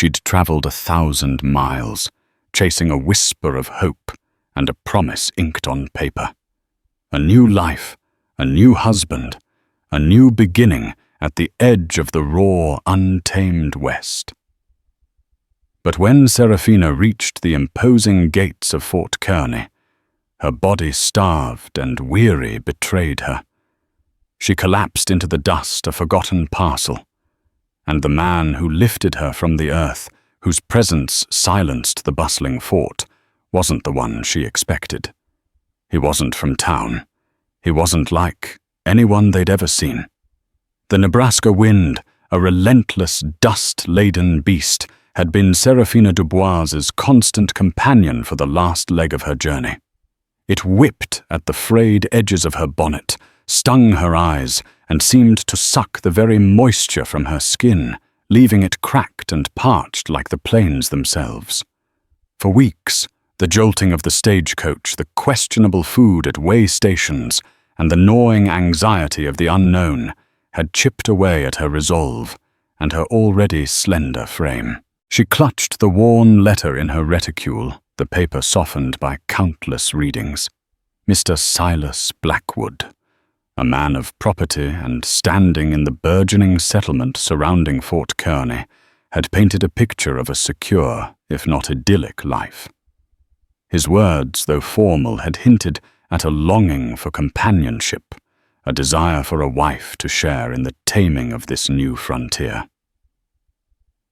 She'd traveled 1,000 miles, chasing a whisper of hope and a promise inked on paper. A new life, a new husband, a new beginning at the edge of the raw, untamed West. But when Serafina reached the imposing gates of Fort Kearney, her body starved and weary betrayed her. She collapsed into the dust, a forgotten parcel, and the man who lifted her from the earth, whose presence silenced the bustling fort, wasn't the one she expected. He wasn't from town. He wasn't like anyone they'd ever seen. The Nebraska wind, a relentless, dust-laden beast, had been Serafina Dubois's constant companion for the last leg of her journey. It whipped at the frayed edges of her bonnet, stung her eyes, and seemed to suck the very moisture from her skin, leaving it cracked and parched like the plains themselves. For weeks, the jolting of the stagecoach, the questionable food at way stations, and the gnawing anxiety of the unknown had chipped away at her resolve and her already slender frame. She clutched the worn letter in her reticule, the paper softened by countless readings. Mr. Silas Blackwood, a man of property and standing in the burgeoning settlement surrounding Fort Kearney, had painted a picture of a secure, if not idyllic, life. His words, though formal, had hinted at a longing for companionship, a desire for a wife to share in the taming of this new frontier.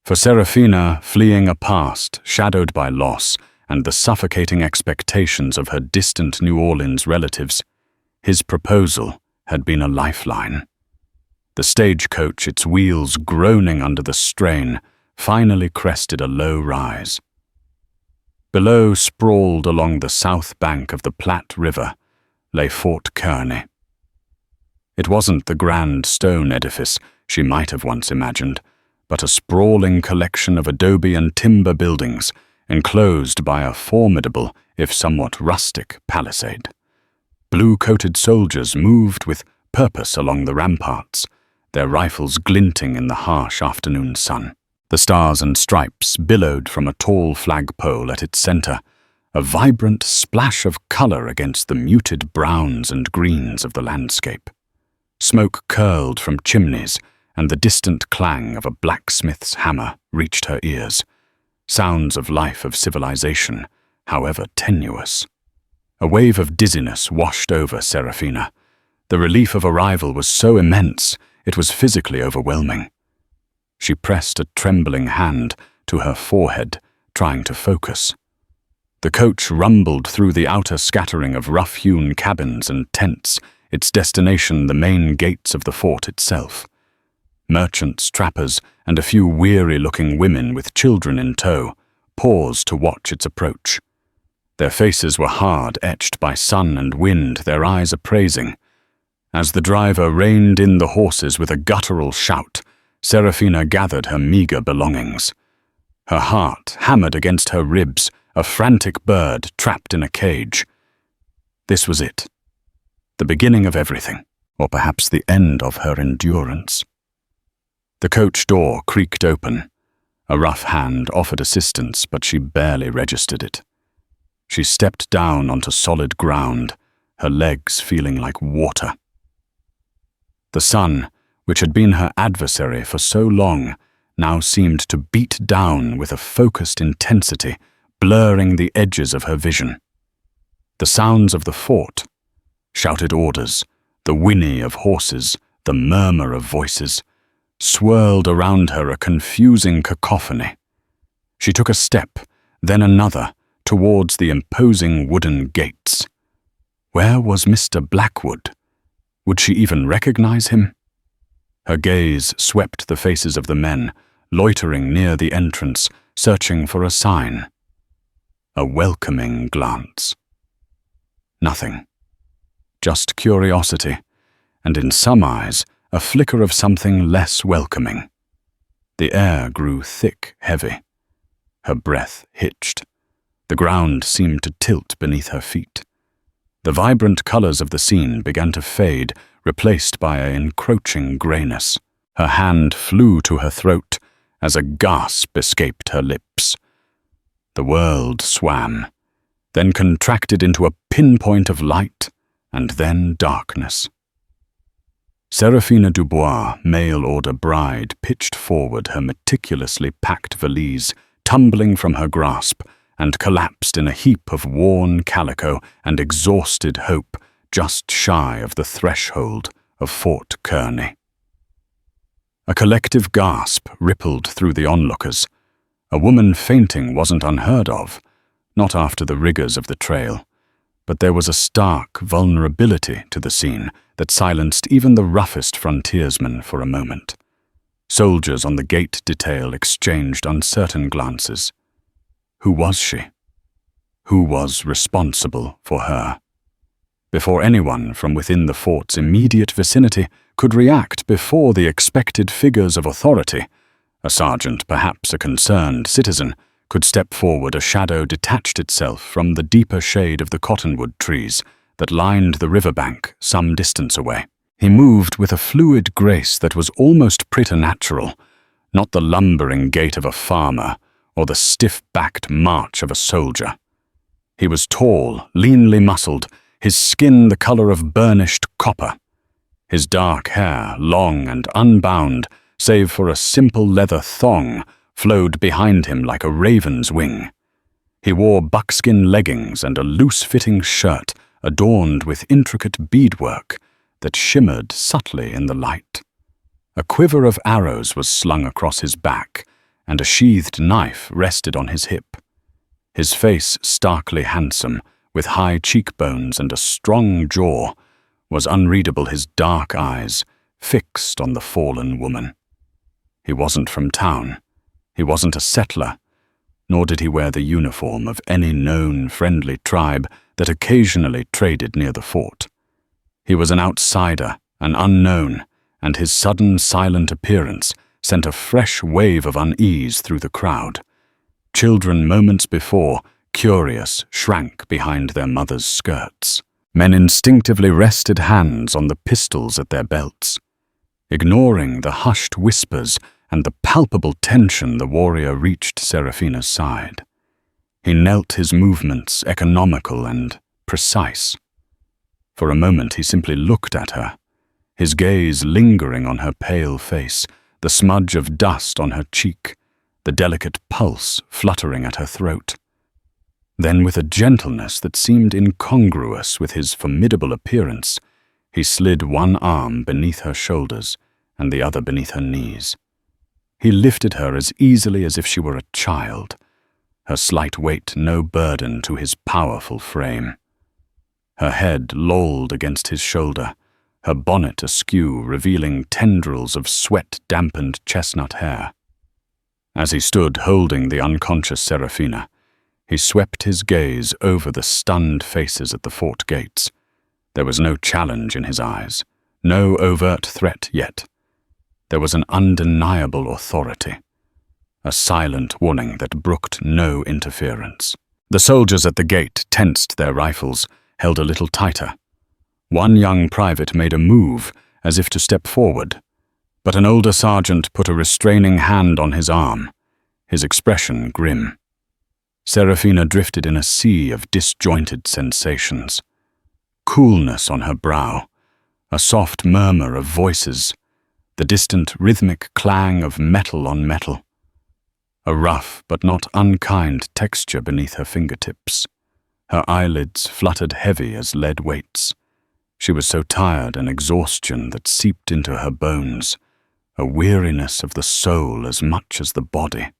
For Serafina, fleeing a past shadowed by loss and the suffocating expectations of her distant New Orleans relatives, his proposal had been a lifeline. The stagecoach, its wheels groaning under the strain, finally crested a low rise. Below, sprawled along the south bank of the Platte River, lay Fort Kearney. It wasn't the grand stone edifice she might have once imagined, but a sprawling collection of adobe and timber buildings enclosed by a formidable, if somewhat rustic, palisade. Blue-coated soldiers moved with purpose along the ramparts, their rifles glinting in the harsh afternoon sun. The stars and stripes billowed from a tall flagpole at its center, a vibrant splash of color against the muted browns and greens of the landscape. Smoke curled from chimneys, and the distant clang of a blacksmith's hammer reached her ears. Sounds of life, of civilization, however tenuous. A wave of dizziness washed over Serafina. The relief of arrival was so immense, it was physically overwhelming. She pressed a trembling hand to her forehead, trying to focus. The coach rumbled through the outer scattering of rough-hewn cabins and tents, its destination the main gates of the fort itself. Merchants, trappers, and a few weary-looking women with children in tow paused to watch its approach. Their faces were hard, etched by sun and wind, their eyes appraising. As the driver reined in the horses with a guttural shout, Serafina gathered her meager belongings. Her heart hammered against her ribs, a frantic bird trapped in a cage. This was it. The beginning of everything, or perhaps the end of her endurance. The coach door creaked open. A rough hand offered assistance, but she barely registered it. She stepped down onto solid ground, her legs feeling like water. The sun, which had been her adversary for so long, now seemed to beat down with a focused intensity, blurring the edges of her vision. The sounds of the fort, shouted orders, the whinny of horses, the murmur of voices, swirled around her, a confusing cacophony. She took a step, then another, towards the imposing wooden gates. Where was Mr. Blackwood? Would she even recognize him? Her gaze swept the faces of the men, loitering near the entrance, searching for a sign. A welcoming glance. Nothing. Just curiosity, and in some eyes, a flicker of something less welcoming. The air grew thick, heavy. Her breath hitched. The ground seemed to tilt beneath her feet. The vibrant colors of the scene began to fade, replaced by an encroaching grayness. Her hand flew to her throat, as a gasp escaped her lips. The world swam, then contracted into a pinpoint of light, and then darkness. Seraphina Dubois, mail-order bride, pitched forward, her meticulously packed valise tumbling from her grasp, and collapsed in a heap of worn calico and exhausted hope just shy of the threshold of Fort Kearney. A collective gasp rippled through the onlookers. A woman fainting wasn't unheard of, not after the rigors of the trail, but there was a stark vulnerability to the scene that silenced even the roughest frontiersman for a moment. Soldiers on the gate detail exchanged uncertain glances. Who was she? Who was responsible for her? Before anyone from within the fort's immediate vicinity could react before the expected figures of authority, a sergeant, perhaps a concerned citizen, could step forward. A shadow detached itself from the deeper shade of the cottonwood trees that lined the riverbank some distance away. He moved with a fluid grace that was almost preternatural, not the lumbering gait of a farmer or the stiff-backed march of a soldier. He was tall, leanly muscled, his skin the color of burnished copper. His dark hair, long and unbound, save for a simple leather thong, flowed behind him like a raven's wing. He wore buckskin leggings and a loose-fitting shirt adorned with intricate beadwork that shimmered subtly in the light. A quiver of arrows was slung across his back, and a sheathed knife rested on his hip. His face, starkly handsome, with high cheekbones and a strong jaw, was unreadable, his dark eyes fixed on the fallen woman. He wasn't from town. He wasn't a settler, nor did he wear the uniform of any known friendly tribe that occasionally traded near the fort. He was an outsider, an unknown, and his sudden silent appearance sent a fresh wave of unease through the crowd. Children moments before, curious, shrank behind their mothers' skirts. Men instinctively rested hands on the pistols at their belts. Ignoring the hushed whispers and the palpable tension, the warrior reached Seraphina's side. He knelt, his movements economical and precise. For a moment he simply looked at her, his gaze lingering on her pale face, the smudge of dust on her cheek, the delicate pulse fluttering at her throat. Then, with a gentleness that seemed incongruous with his formidable appearance, he slid one arm beneath her shoulders and the other beneath her knees. He lifted her as easily as if she were a child, her slight weight no burden to his powerful frame. Her head lolled against his shoulder, her bonnet askew, revealing tendrils of sweat-dampened chestnut hair. As he stood holding the unconscious Seraphina, he swept his gaze over the stunned faces at the fort gates. There was no challenge in his eyes, no overt threat yet. There was an undeniable authority, a silent warning that brooked no interference. The soldiers at the gate tensed their rifles, held a little tighter. One young private made a move, as if to step forward, but an older sergeant put a restraining hand on his arm, his expression grim. Seraphina drifted in a sea of disjointed sensations. Coolness on her brow, a soft murmur of voices, the distant rhythmic clang of metal on metal, a rough but not unkind texture beneath her fingertips. Her eyelids fluttered heavy as lead weights. She was so tired, an exhaustion that seeped into her bones, a weariness of the soul as much as the body.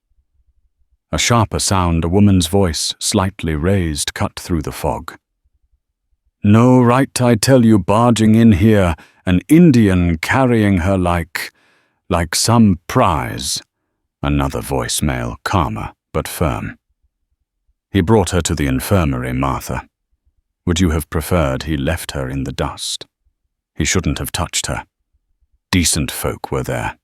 A sharper sound, a woman's voice, slightly raised, cut through the fog. "No right, I tell you, barging in here, an Indian carrying her like some prize." Another voicemail, calmer but firm. "He brought her to the infirmary, Martha. Would you have preferred he left her in the dust? He shouldn't have touched her. Decent folk were there.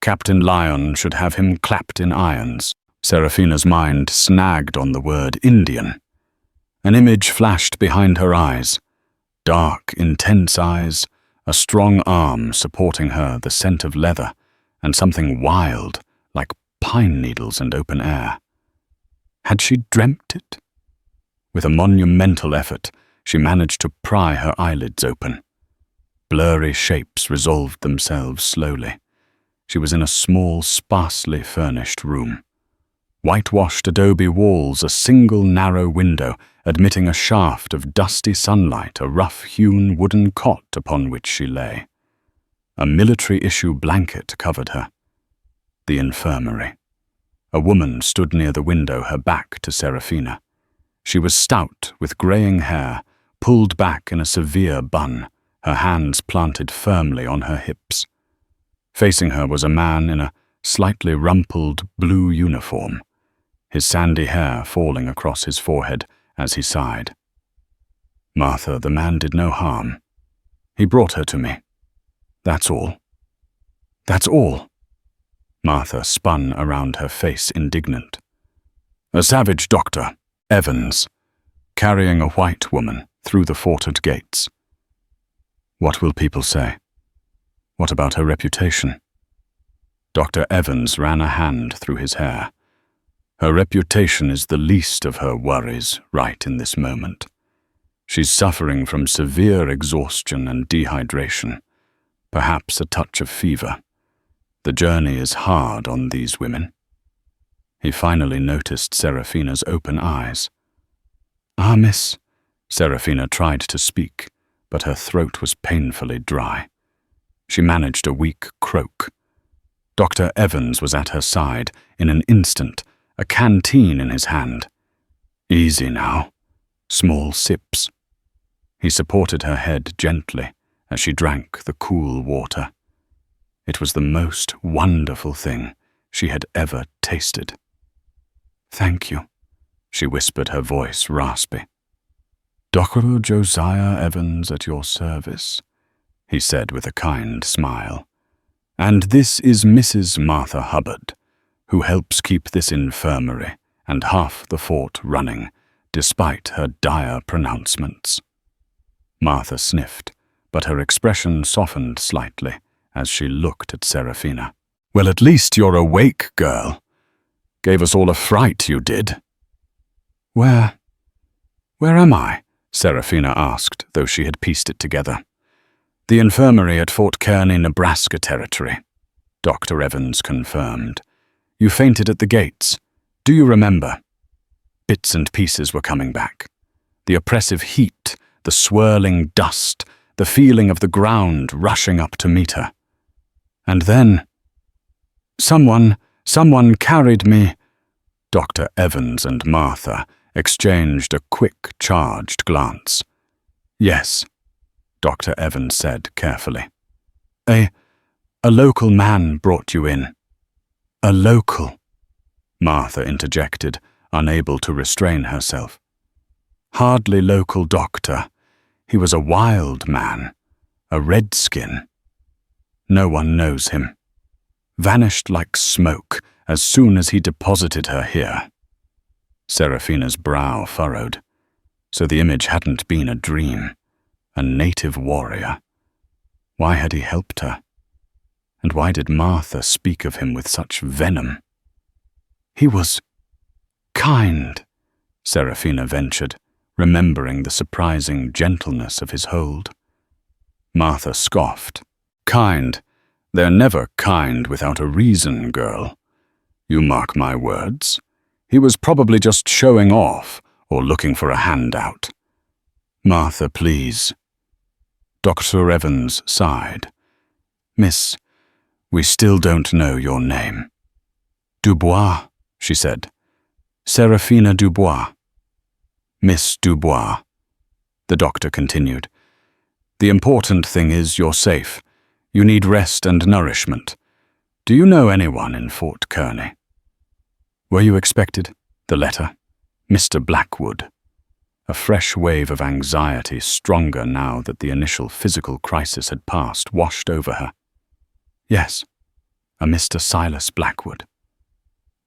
Captain Lyon should have him clapped in irons." Seraphina's mind snagged on the word Indian. An image flashed behind her eyes. Dark, intense eyes, a strong arm supporting her, the scent of leather, and something wild, like pine needles and open air. Had she dreamt it? With a monumental effort, she managed to pry her eyelids open. Blurry shapes resolved themselves slowly. She was in a small, sparsely furnished room. Whitewashed adobe walls, a single narrow window admitting a shaft of dusty sunlight, a rough-hewn wooden cot upon which she lay. A military-issue blanket covered her. The infirmary. A woman stood near the window, her back to Serafina. She was stout, with greying hair, pulled back in a severe bun, her hands planted firmly on her hips. Facing her was a man in a slightly rumpled blue uniform, his sandy hair falling across his forehead as he sighed. "Martha, the man did no harm. He brought her to me. That's all. That's all." Martha spun around her face, indignant. "A savage doctor, Evans, carrying a white woman through the forted gates. What will people say? What about her reputation?" Dr. Evans ran a hand through his hair. "Her reputation is the least of her worries right in this moment. She's suffering from severe exhaustion and dehydration, perhaps a touch of fever. The journey is hard on these women." He finally noticed Serafina's open eyes. "Ah, miss," Serafina tried to speak, but her throat was painfully dry. She managed a weak croak. Dr. Evans was at her side in an instant, a canteen in his hand. "Easy now. Small sips." He supported her head gently as she drank the cool water. It was the most wonderful thing she had ever tasted. "Thank you," she whispered, her voice raspy. "Dr. Josiah Evans at your service," he said with a kind smile. "And this is Mrs. Martha Hubbard, who helps keep this infirmary and half the fort running, despite her dire pronouncements." Martha sniffed, but her expression softened slightly as she looked at Serafina. "Well, at least you're awake, girl. Gave us all a fright, you did." Where am I?" Serafina asked, though she had pieced it together. "The infirmary at Fort Kearney, Nebraska Territory," Dr. Evans confirmed. "You fainted at the gates. Do you remember?" Bits and pieces were coming back. The oppressive heat, the swirling dust, the feeling of the ground rushing up to meet her. And then, Someone carried me." Dr. Evans and Martha exchanged a quick, charged glance. "Yes," Dr. Evans said carefully. A local man brought you in." "A local?" Martha interjected, unable to restrain herself. "Hardly local, doctor. He was a wild man, a redskin. No one knows him. Vanished like smoke as soon as he deposited her here." Serafina's brow furrowed. So the image hadn't been a dream. A native warrior. Why had he helped her? And why did Martha speak of him with such venom? "He was kind," Serafina ventured, remembering the surprising gentleness of his hold. Martha scoffed. "Kind? They're never kind without a reason, girl. You mark my words. He was probably just showing off or looking for a handout." "Martha, please." Dr. Evans sighed. "Miss, we still don't know your name." "Dubois," she said. "Serafina Dubois." "Miss Dubois," the doctor continued. "The important thing is you're safe. You need rest and nourishment. Do you know anyone in Fort Kearney?" "Were you expected?" The letter. "Mr. Blackwood." A fresh wave of anxiety, stronger now that the initial physical crisis had passed, washed over her. "Yes, a Mr. Silas Blackwood."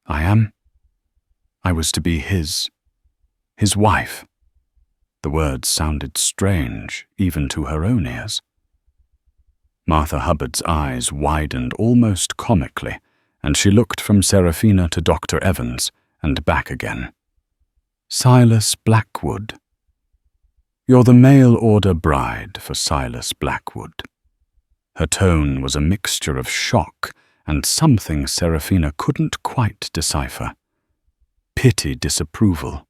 I was to be his wife." The words sounded strange, even to her own ears. Martha Hubbard's eyes widened almost comically and she looked from Seraphina to Dr. Evans and back again. Silas Blackwood. You're the mail-order bride for Silas Blackwood. Her tone was a mixture of shock and something Seraphina couldn't quite decipher. Pity, disapproval.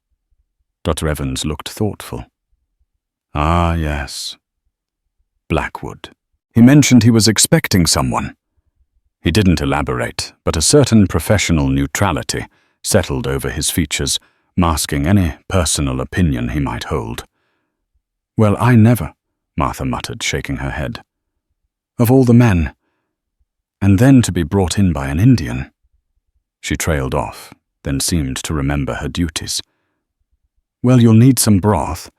Dr. Evans looked thoughtful. Ah, yes. Blackwood. He mentioned he was expecting someone. He didn't elaborate, but a certain professional neutrality settled over his features, masking any personal opinion he might hold. Well, I never, Martha muttered, shaking her head. Of all the men. And then to be brought in by an Indian. She trailed off, then seemed to remember her duties. Well, you'll need some broth,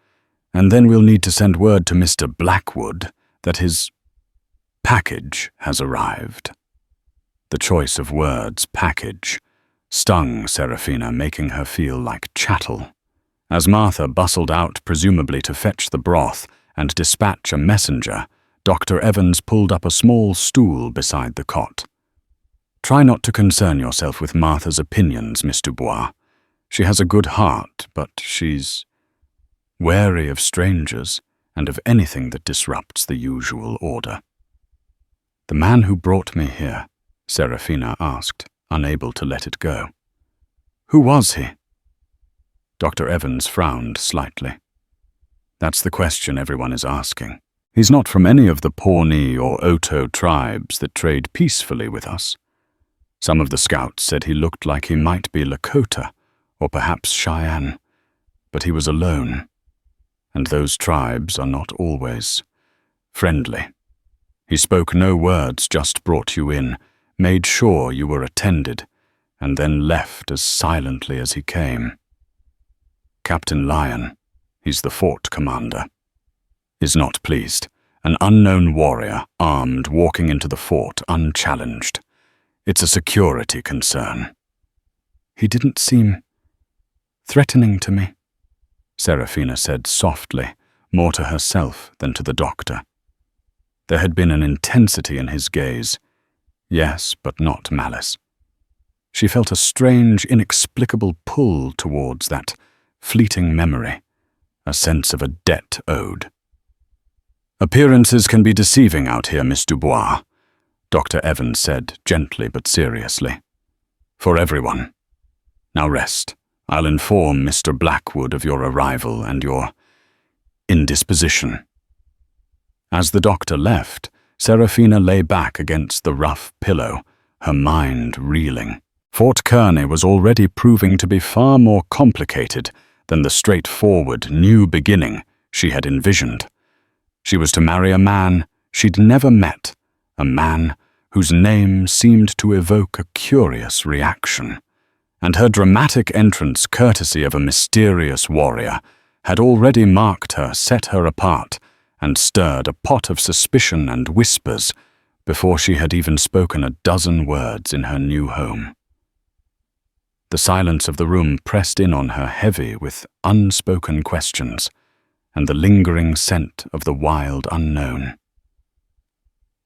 and then we'll need to send word to Mr. Blackwood that his package has arrived. The choice of words, package, stung Seraphina, making her feel like chattel. As Martha bustled out, presumably to fetch the broth and dispatch a messenger, Dr. Evans pulled up a small stool beside the cot. Try not to concern yourself with Martha's opinions, Miss Dubois. She has a good heart, but she's wary of strangers and of anything that disrupts the usual order. The man who brought me here, Seraphina asked, unable to let it go. Who was he? Dr. Evans frowned slightly. That's the question everyone is asking. He's not from any of the Pawnee or Oto tribes that trade peacefully with us. Some of the scouts said he looked like he might be Lakota, or perhaps Cheyenne, but he was alone, and those tribes are not always friendly. He spoke no words, just brought you in, made sure you were attended, and then left as silently as he came. Captain Lyon, he's the fort commander, is not pleased. An unknown warrior, armed, walking into the fort unchallenged. It's a security concern. He didn't seem threatening to me, Seraphina said softly, more to herself than to the doctor. There had been an intensity in his gaze, yes, but not malice. She felt a strange, inexplicable pull towards that fleeting memory, a sense of a debt owed. Appearances can be deceiving out here, Miss Dubois, Dr. Evans said, gently but seriously. For everyone. Now rest. I'll inform Mr. Blackwood of your arrival and your indisposition. As the doctor left, Seraphina lay back against the rough pillow, her mind reeling. Fort Kearney was already proving to be far more complicated than the straightforward new beginning she had envisioned. She was to marry a man she'd never met, a man whose name seemed to evoke a curious reaction. And her dramatic entrance, courtesy of a mysterious warrior, had already marked her, set her apart, and stirred a pot of suspicion and whispers before she had even spoken a dozen words in her new home. The silence of the room pressed in on her heavy with unspoken questions and the lingering scent of the wild unknown.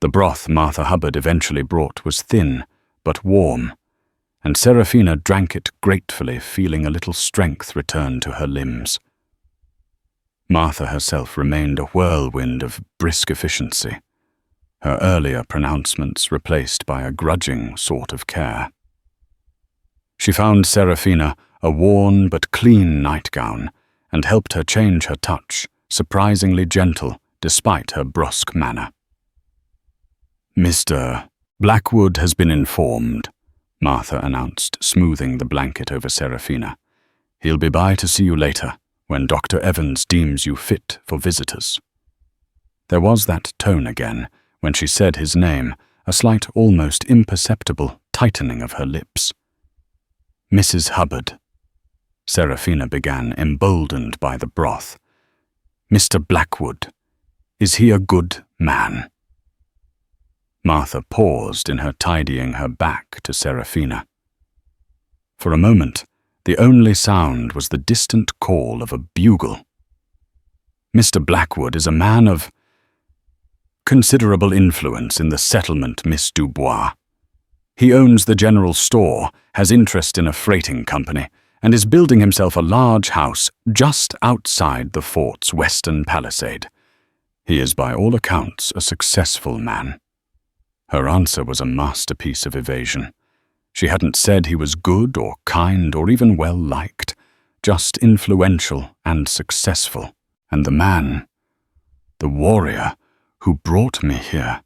The broth Martha Hubbard eventually brought was thin but warm, and Seraphina drank it gratefully, feeling a little strength return to her limbs. Martha herself remained a whirlwind of brisk efficiency, her earlier pronouncements replaced by a grudging sort of care. She found Seraphina a worn but clean nightgown and helped her change her touch, surprisingly gentle despite her brusque manner. Mr. Blackwood has been informed, Martha announced, smoothing the blanket over Seraphina. He'll be by to see you later, when Dr. Evans deems you fit for visitors. There was that tone again when she said his name, a slight, almost imperceptible tightening of her lips. Mrs. Hubbard, Seraphina began, emboldened by the broth. Mr. Blackwood, is he a good man? Martha paused in her tidying her back to Seraphina. For a moment, the only sound was the distant call of a bugle. Mr. Blackwood is a man of considerable influence in the settlement, Miss Dubois. He owns the general store, has interest in a freighting company, and is building himself a large house just outside the fort's western palisade. He is by all accounts a successful man." Her answer was a masterpiece of evasion. She hadn't said he was good or kind or even well-liked, just influential and successful. And the man, the warrior who brought me here.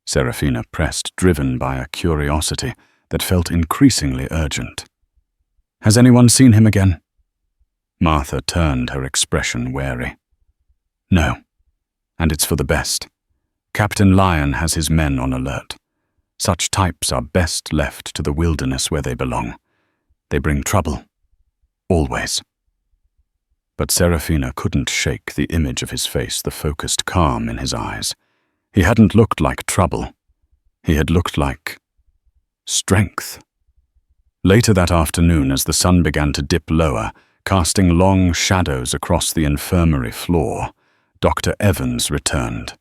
Serafina pressed, driven by a curiosity that felt increasingly urgent. "Has anyone seen him again?" Martha turned, her expression wary. "No, and it's for the best. Captain Lyon has his men on alert. Such types are best left to the wilderness where they belong. They bring trouble. Always." But Serafina couldn't shake the image of his face, the focused calm in his eyes. He hadn't looked like trouble. He had looked like strength. Later that afternoon, as the sun began to dip lower, casting long shadows across the infirmary floor, Dr. Evans returned.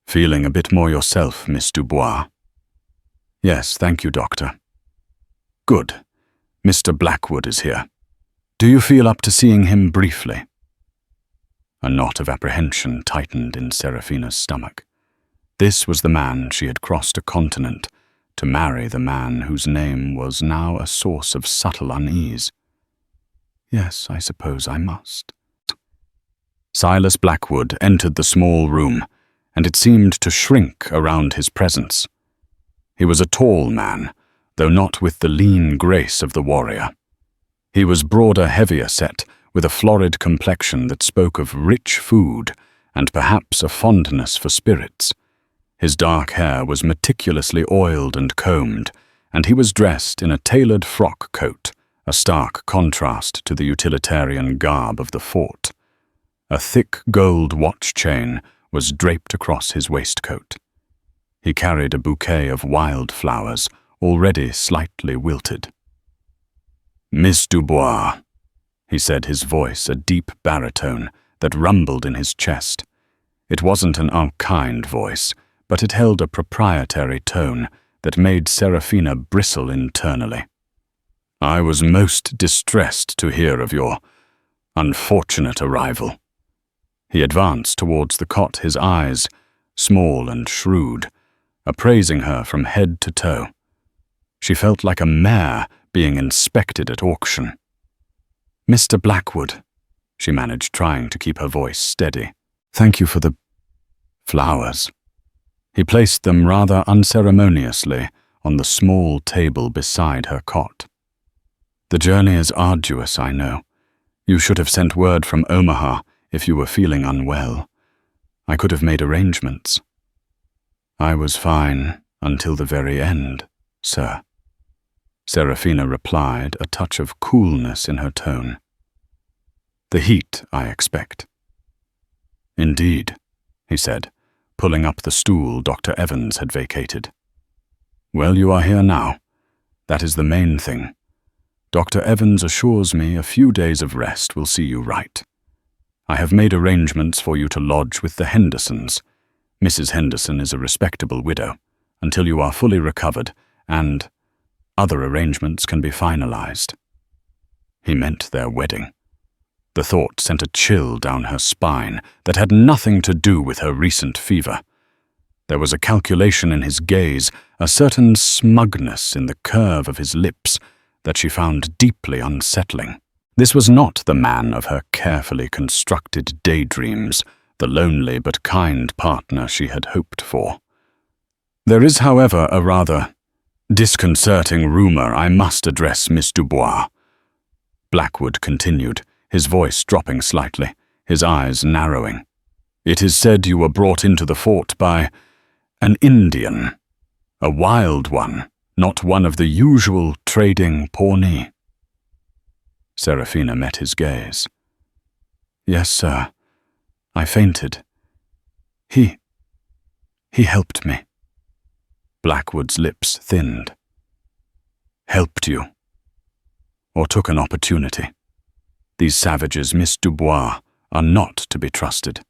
"Feeling a bit more yourself, Miss Dubois?" "Yes, thank you, Doctor." "Good. Mr. Blackwood is here. Do you feel up to seeing him briefly?" A knot of apprehension tightened in Serafina's stomach. This was the man she had crossed a continent to marry, the man whose name was now a source of subtle unease. "Yes, I suppose I must." Silas Blackwood entered the small room, and it seemed to shrink around his presence. He was a tall man, though not with the lean grace of the warrior. He was broader, heavier set, with a florid complexion that spoke of rich food and perhaps a fondness for spirits. His dark hair was meticulously oiled and combed, and he was dressed in a tailored frock coat, a stark contrast to the utilitarian garb of the fort. A thick gold watch chain was draped across his waistcoat. He carried a bouquet of wild flowers, already slightly wilted. "Miss Dubois," he said, his voice a deep baritone that rumbled in his chest. It wasn't an unkind voice, but it held a proprietary tone that made Serafina bristle internally. "I was most distressed to hear of your unfortunate arrival." He advanced towards the cot, his eyes, small and shrewd, appraising her from head to toe. She felt like a mare being inspected at auction. "Mr. Blackwood," she managed, trying to keep her voice steady. "Thank you for the flowers." He placed them rather unceremoniously on the small table beside her cot. "The journey is arduous, I know. You should have sent word from Omaha if you were feeling unwell. I could have made arrangements." "I was fine until the very end, sir," Serafina replied, a touch of coolness in her tone. "The heat, I expect." "Indeed," he said, pulling up the stool Dr. Evans had vacated. "Well, you are here now. That is the main thing. Dr. Evans assures me a few days of rest will see you right. I have made arrangements for you to lodge with the Hendersons. Mrs. Henderson is a respectable widow, until you are fully recovered, and other arrangements can be finalized." He meant their wedding. The thought sent a chill down her spine that had nothing to do with her recent fever. There was a calculation in his gaze, a certain smugness in the curve of his lips that she found deeply unsettling. This was not the man of her carefully constructed daydreams, the lonely but kind partner she had hoped for. "There is, however, a rather disconcerting rumor I must address, Miss Dubois," Blackwood continued, his voice dropping slightly, his eyes narrowing. "It is said you were brought into the fort by an Indian, a wild one, not one of the usual trading Pawnee." Serafina met his gaze. "Yes, sir. I fainted. He helped me." Blackwood's lips thinned. "Helped you? Or took an opportunity? These savages, Miss Dubois, are not to be trusted.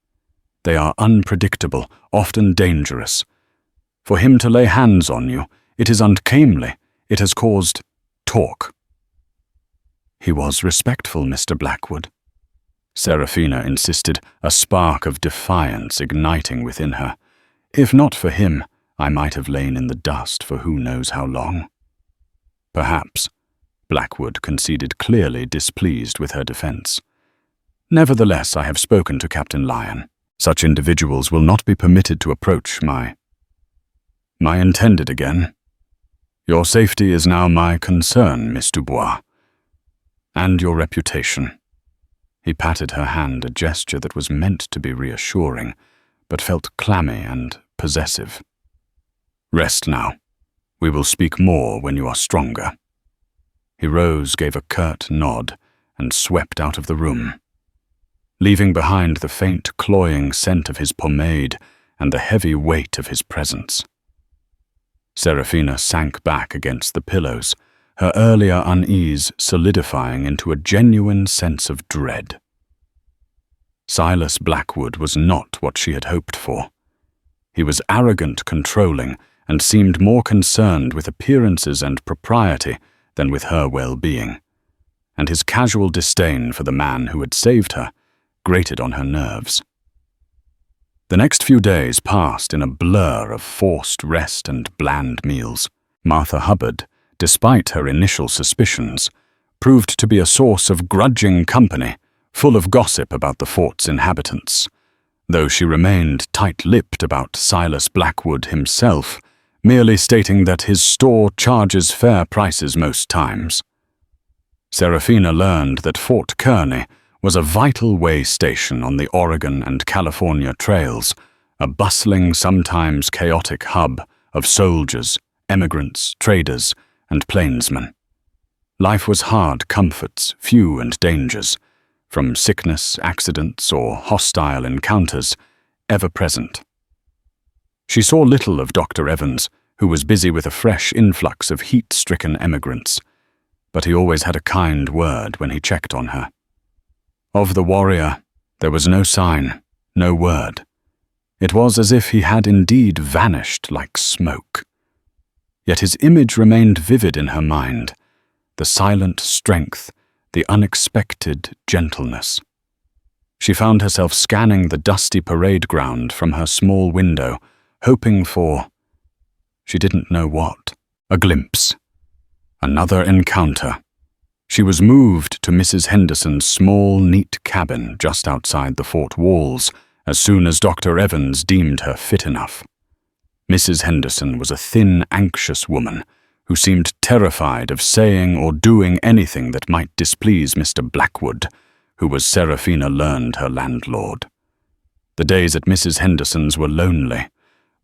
They are unpredictable, often dangerous. For him to lay hands on you, It is uncomely. It has caused talk." "He was respectful, Mr. Blackwood," Seraphina insisted, a spark of defiance igniting within her. "If not for him, I might have lain in the dust for who knows how long." "Perhaps," Blackwood conceded, clearly displeased with her defense. "Nevertheless, I have spoken to Captain Lyon. Such individuals will not be permitted to approach my intended again. Your safety is now my concern, Miss Dubois, and your reputation." He patted her hand, a gesture that was meant to be reassuring, but felt clammy and possessive. "Rest now. We will speak more when you are stronger." He rose, gave a curt nod, and swept out of the room, leaving behind the faint, cloying scent of his pomade and the heavy weight of his presence. Seraphina sank back against the pillows, her earlier unease solidifying into a genuine sense of dread. Silas Blackwood was not what she had hoped for. He was arrogant, controlling, and seemed more concerned with appearances and propriety than with her well-being, and his casual disdain for the man who had saved her grated on her nerves. The next few days passed in a blur of forced rest and bland meals. Martha Hubbard, despite her initial suspicions, proved to be a source of grudging company, full of gossip about the fort's inhabitants, though she remained tight-lipped about Silas Blackwood himself, merely stating that his store charges fair prices most times. Seraphina learned that Fort Kearney was a vital way station on the Oregon and California trails, a bustling, sometimes chaotic hub of soldiers, emigrants, traders, and plainsmen. Life was hard comforts, few and dangers, from sickness, accidents, or hostile encounters, ever present. She saw little of Dr. Evans, who was busy with a fresh influx of heat-stricken emigrants, but he always had a kind word when he checked on her. Of the warrior, there was no sign, no word. It was as if he had indeed vanished like smoke. Yet his image remained vivid in her mind, the silent strength, the unexpected gentleness. She found herself scanning the dusty parade ground from her small window, hoping for, she didn't know what, a glimpse. Another encounter. She was moved to Mrs. Henderson's small, neat cabin just outside the fort walls as soon as Dr. Evans deemed her fit enough. Mrs. Henderson was a thin, anxious woman who seemed terrified of saying or doing anything that might displease Mr. Blackwood, who was, Seraphina learned, her landlord. The days at Mrs. Henderson's were lonely.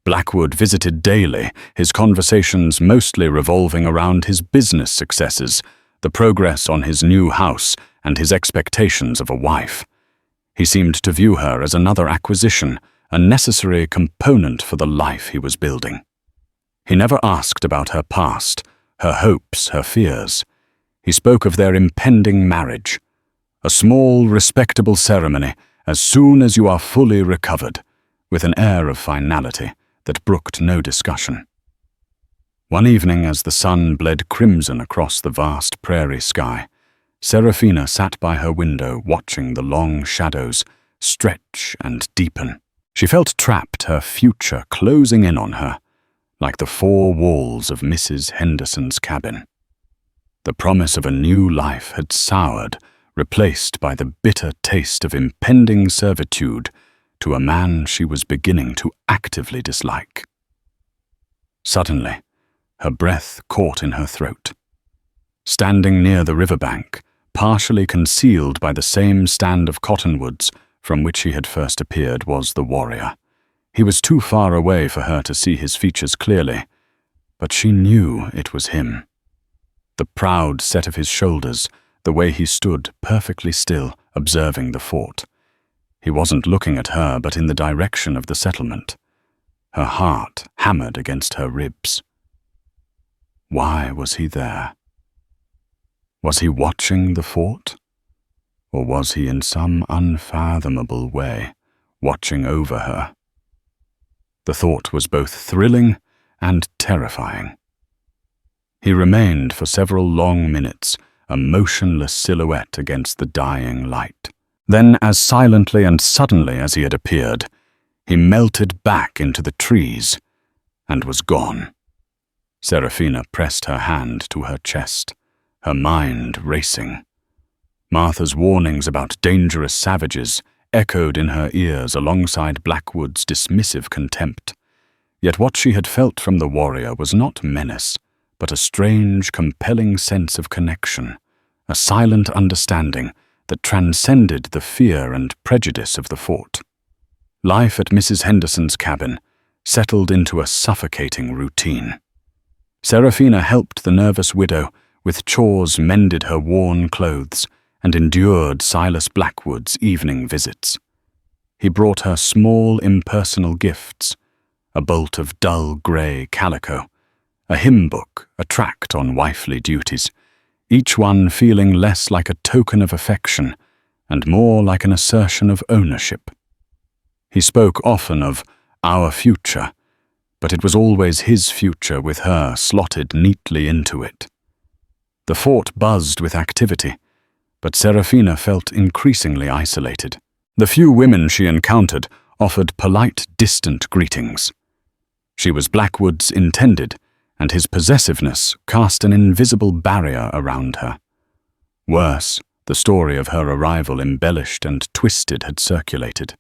Blackwood visited daily, his conversations mostly revolving around his business successes, the progress on his new house, and his expectations of a wife. He seemed to view her as another acquisition, a necessary component for the life he was building. He never asked about her past, her hopes, her fears. He spoke of their impending marriage, a small, respectable ceremony as soon as you are fully recovered, with an air of finality that brooked no discussion. One evening, as the sun bled crimson across the vast prairie sky, Seraphina sat by her window watching the long shadows stretch and deepen. She felt trapped, her future closing in on her, like the four walls of Mrs. Henderson's cabin. The promise of a new life had soured, replaced by the bitter taste of impending servitude to a man she was beginning to actively dislike. Suddenly, her breath caught in her throat. Standing near the riverbank, partially concealed by the same stand of cottonwoods from which he had first appeared, was the warrior. He was too far away for her to see his features clearly, but she knew it was him. The proud set of his shoulders, the way he stood perfectly still, observing the fort. He wasn't looking at her, but in the direction of the settlement. Her heart hammered against her ribs. Why was he there? Was he watching the fort? Or was he in some unfathomable way watching over her? The thought was both thrilling and terrifying. He remained for several long minutes, a motionless silhouette against the dying light. Then, as silently and suddenly as he had appeared, he melted back into the trees and was gone. Serafina pressed her hand to her chest, her mind racing. Martha's warnings about dangerous savages echoed in her ears alongside Blackwood's dismissive contempt. Yet what she had felt from the warrior was not menace, but a strange, compelling sense of connection, a silent understanding that transcended the fear and prejudice of the fort. Life at Mrs. Henderson's cabin settled into a suffocating routine. Serafina helped the nervous widow with chores, mended her worn clothes, and endured Silas Blackwood's evening visits. He brought her small, impersonal gifts, a bolt of dull grey calico, a hymn book, a tract on wifely duties, each one feeling less like a token of affection and more like an assertion of ownership. He spoke often of our future, but it was always his future with her slotted neatly into it. The fort buzzed with activity, but Serafina felt increasingly isolated. The few women she encountered offered polite, distant greetings. She was Blackwood's intended, and his possessiveness cast an invisible barrier around her. Worse, the story of her arrival embellished and twisted had circulated.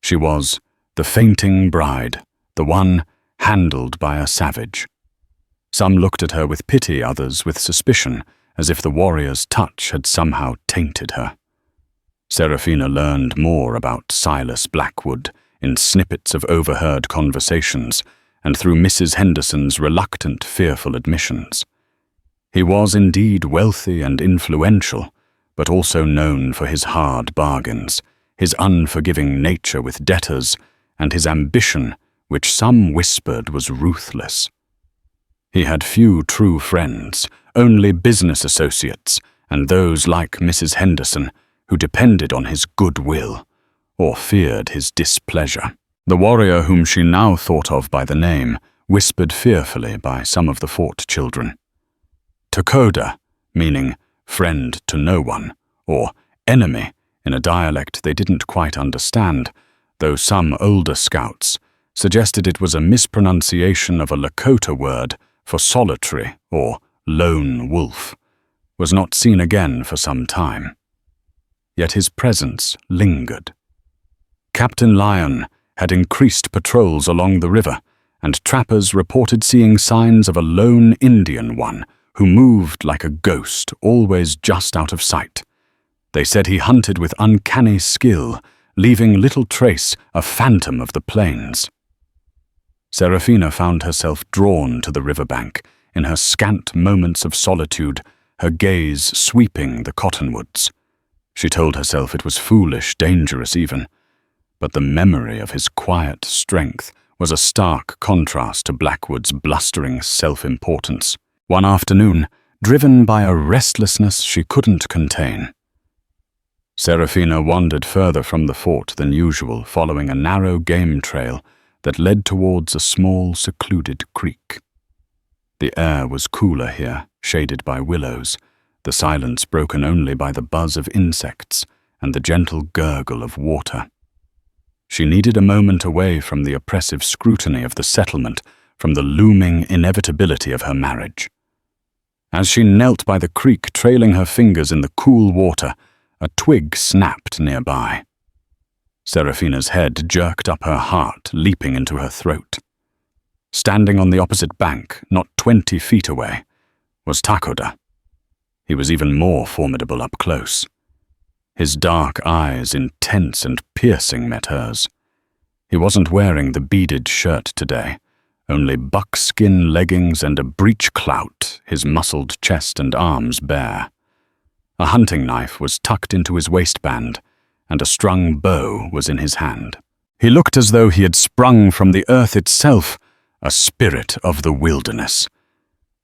She was the fainting bride, the one handled by a savage. Some looked at her with pity, others with suspicion, as if the warrior's touch had somehow tainted her. Serafina learned more about Silas Blackwood in snippets of overheard conversations and through Mrs. Henderson's reluctant, fearful admissions. He was indeed wealthy and influential, but also known for his hard bargains, his unforgiving nature with debtors, and his ambition, which some whispered was ruthless. He had few true friends, only business associates, and those like Mrs. Henderson, who depended on his goodwill, or feared his displeasure. The warrior whom she now thought of by the name whispered fearfully by some of the fort children. Takoda, meaning friend to no one, or enemy in a dialect they didn't quite understand, though some older scouts suggested it was a mispronunciation of a Lakota word for solitary or lone wolf, was not seen again for some time. Yet his presence lingered. Captain Lyon had increased patrols along the river, and trappers reported seeing signs of a lone Indian one who moved like a ghost, always just out of sight. They said he hunted with uncanny skill, leaving little trace, a phantom of the plains. Serafina found herself drawn to the riverbank in her scant moments of solitude, her gaze sweeping the cottonwoods. She told herself it was foolish, dangerous even, but the memory of his quiet strength was a stark contrast to Blackwood's blustering self-importance. One afternoon, driven by a restlessness she couldn't contain, Serafina wandered further from the fort than usual, following a narrow game trail that led towards a small, secluded creek. The air was cooler here, shaded by willows, the silence broken only by the buzz of insects and the gentle gurgle of water. She needed a moment away from the oppressive scrutiny of the settlement, from the looming inevitability of her marriage. As she knelt by the creek, trailing her fingers in the cool water, a twig snapped nearby. Serafina's head jerked up, her heart leaping into her throat. Standing on the opposite bank, not 20 feet away, was Takoda. He was even more formidable up close. His dark eyes, intense and piercing, met hers. He wasn't wearing the beaded shirt today, only buckskin leggings and a breech clout, his muscled chest and arms bare. A hunting knife was tucked into his waistband, and a strung bow was in his hand. He looked as though he had sprung from the earth itself, a spirit of the wilderness.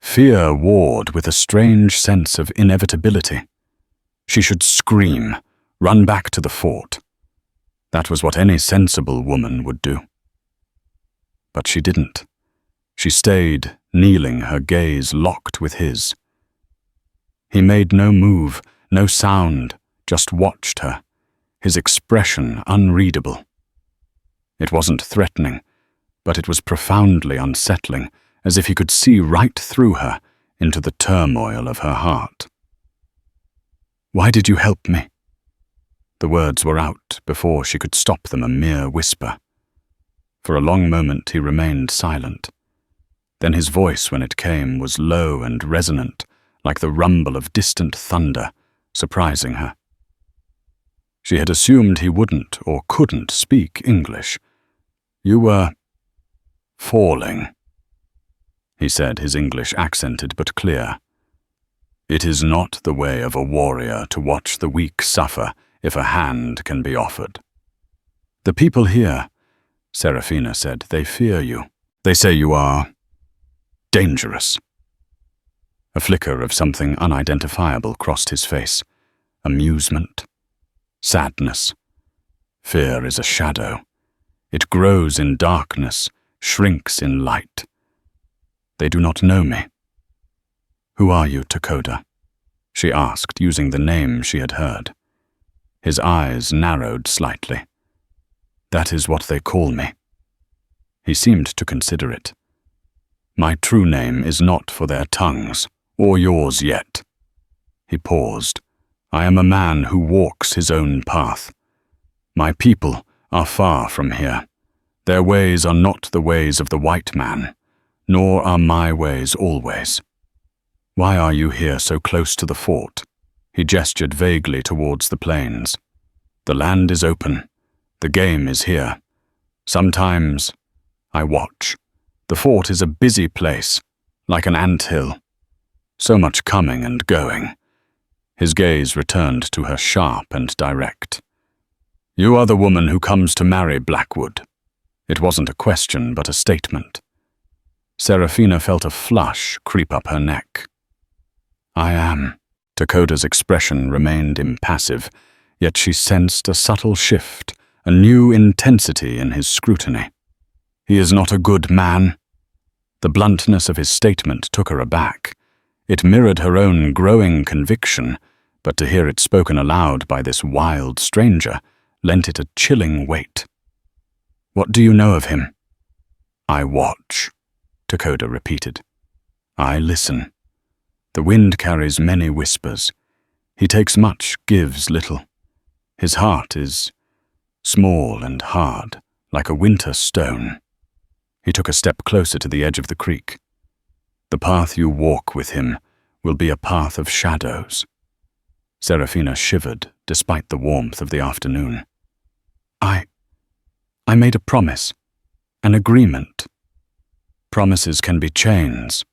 Fear warred with a strange sense of inevitability. She should scream, run back to the fort. That was what any sensible woman would do. But she didn't. She stayed, kneeling, her gaze locked with his. He made no move, no sound, just watched her, his expression unreadable. It wasn't threatening, but it was profoundly unsettling, as if he could see right through her, into the turmoil of her heart. "Why did you help me?" The words were out before she could stop them, a mere whisper. For a long moment he remained silent. Then his voice, when it came, was low and resonant, like the rumble of distant thunder, surprising her. She had assumed he wouldn't or couldn't speak English. "You were falling," he said, his English accented but clear. "It is not the way of a warrior to watch the weak suffer if a hand can be offered." "The people here," Serafina said, "they fear you. They say you are dangerous." A flicker of something unidentifiable crossed his face. Amusement. Sadness. Fear is a shadow. It grows in darkness, shrinks in light. "They do not know me." "Who are you, Takoda?" she asked, using the name she had heard. His eyes narrowed slightly. "That is what they call me." He seemed to consider it. "My true name is not for their tongues, or yours yet." He paused. "I am a man who walks his own path. My people are far from here. Their ways are not the ways of the white man, nor are my ways always." "Why are you here so close to the fort?" He gestured vaguely towards the plains. "The land is open. The game is here. Sometimes I watch. The fort is a busy place, like an anthill. So much coming and going." His gaze returned to her, sharp and direct. "You are the woman who comes to marry Blackwood." It wasn't a question, but a statement. Serafina felt a flush creep up her neck. "I am." Takoda's expression remained impassive, yet she sensed a subtle shift, a new intensity in his scrutiny. "He is not a good man." The bluntness of his statement took her aback. It mirrored her own growing conviction, but to hear it spoken aloud by this wild stranger lent it a chilling weight. "What do you know of him?" "I watch," Takoda repeated. "I listen. The wind carries many whispers. He takes much, gives little. His heart is small and hard, like a winter stone." He took a step closer to the edge of the creek. "The path you walk with him will be a path of shadows." Serafina shivered, despite the warmth of the afternoon. I made a promise, an agreement." "Promises can be chains,"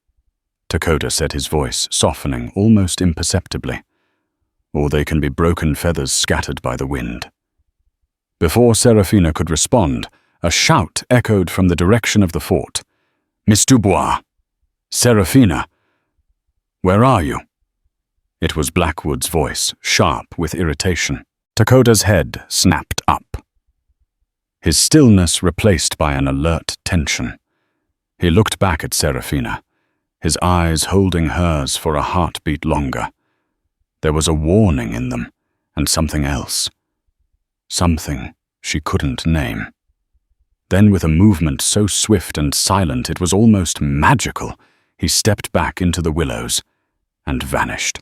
Takoda said, his voice softening almost imperceptibly. "Or they can be broken feathers scattered by the wind." Before Serafina could respond, a shout echoed from the direction of the fort. "Miss Dubois! Serafina! Where are you?" It was Blackwood's voice, sharp with irritation. Takoda's head snapped up. His stillness replaced by an alert tension. He looked back at Serafina, his eyes holding hers for a heartbeat longer. There was a warning in them, and something else. Something she couldn't name. Then, with a movement so swift and silent it was almost magical, he stepped back into the willows and vanished.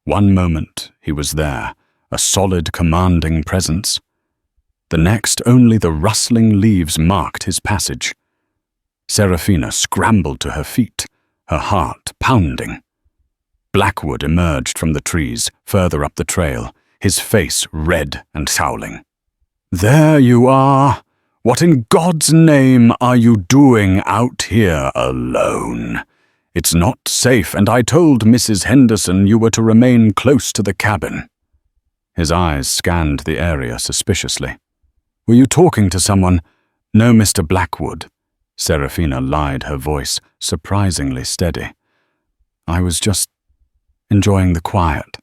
One moment he was there, a solid, commanding presence. The next, only the rustling leaves marked his passage. Serafina scrambled to her feet, her heart pounding. Blackwood emerged from the trees, further up the trail, his face red and scowling. "There you are! What in God's name are you doing out here alone? It's not safe, and I told Mrs. Henderson you were to remain close to the cabin." His eyes scanned the area suspiciously. "Were you talking to someone?" "No, Mr. Blackwood." Serafina lied, her voice surprisingly steady. "I was just enjoying the quiet."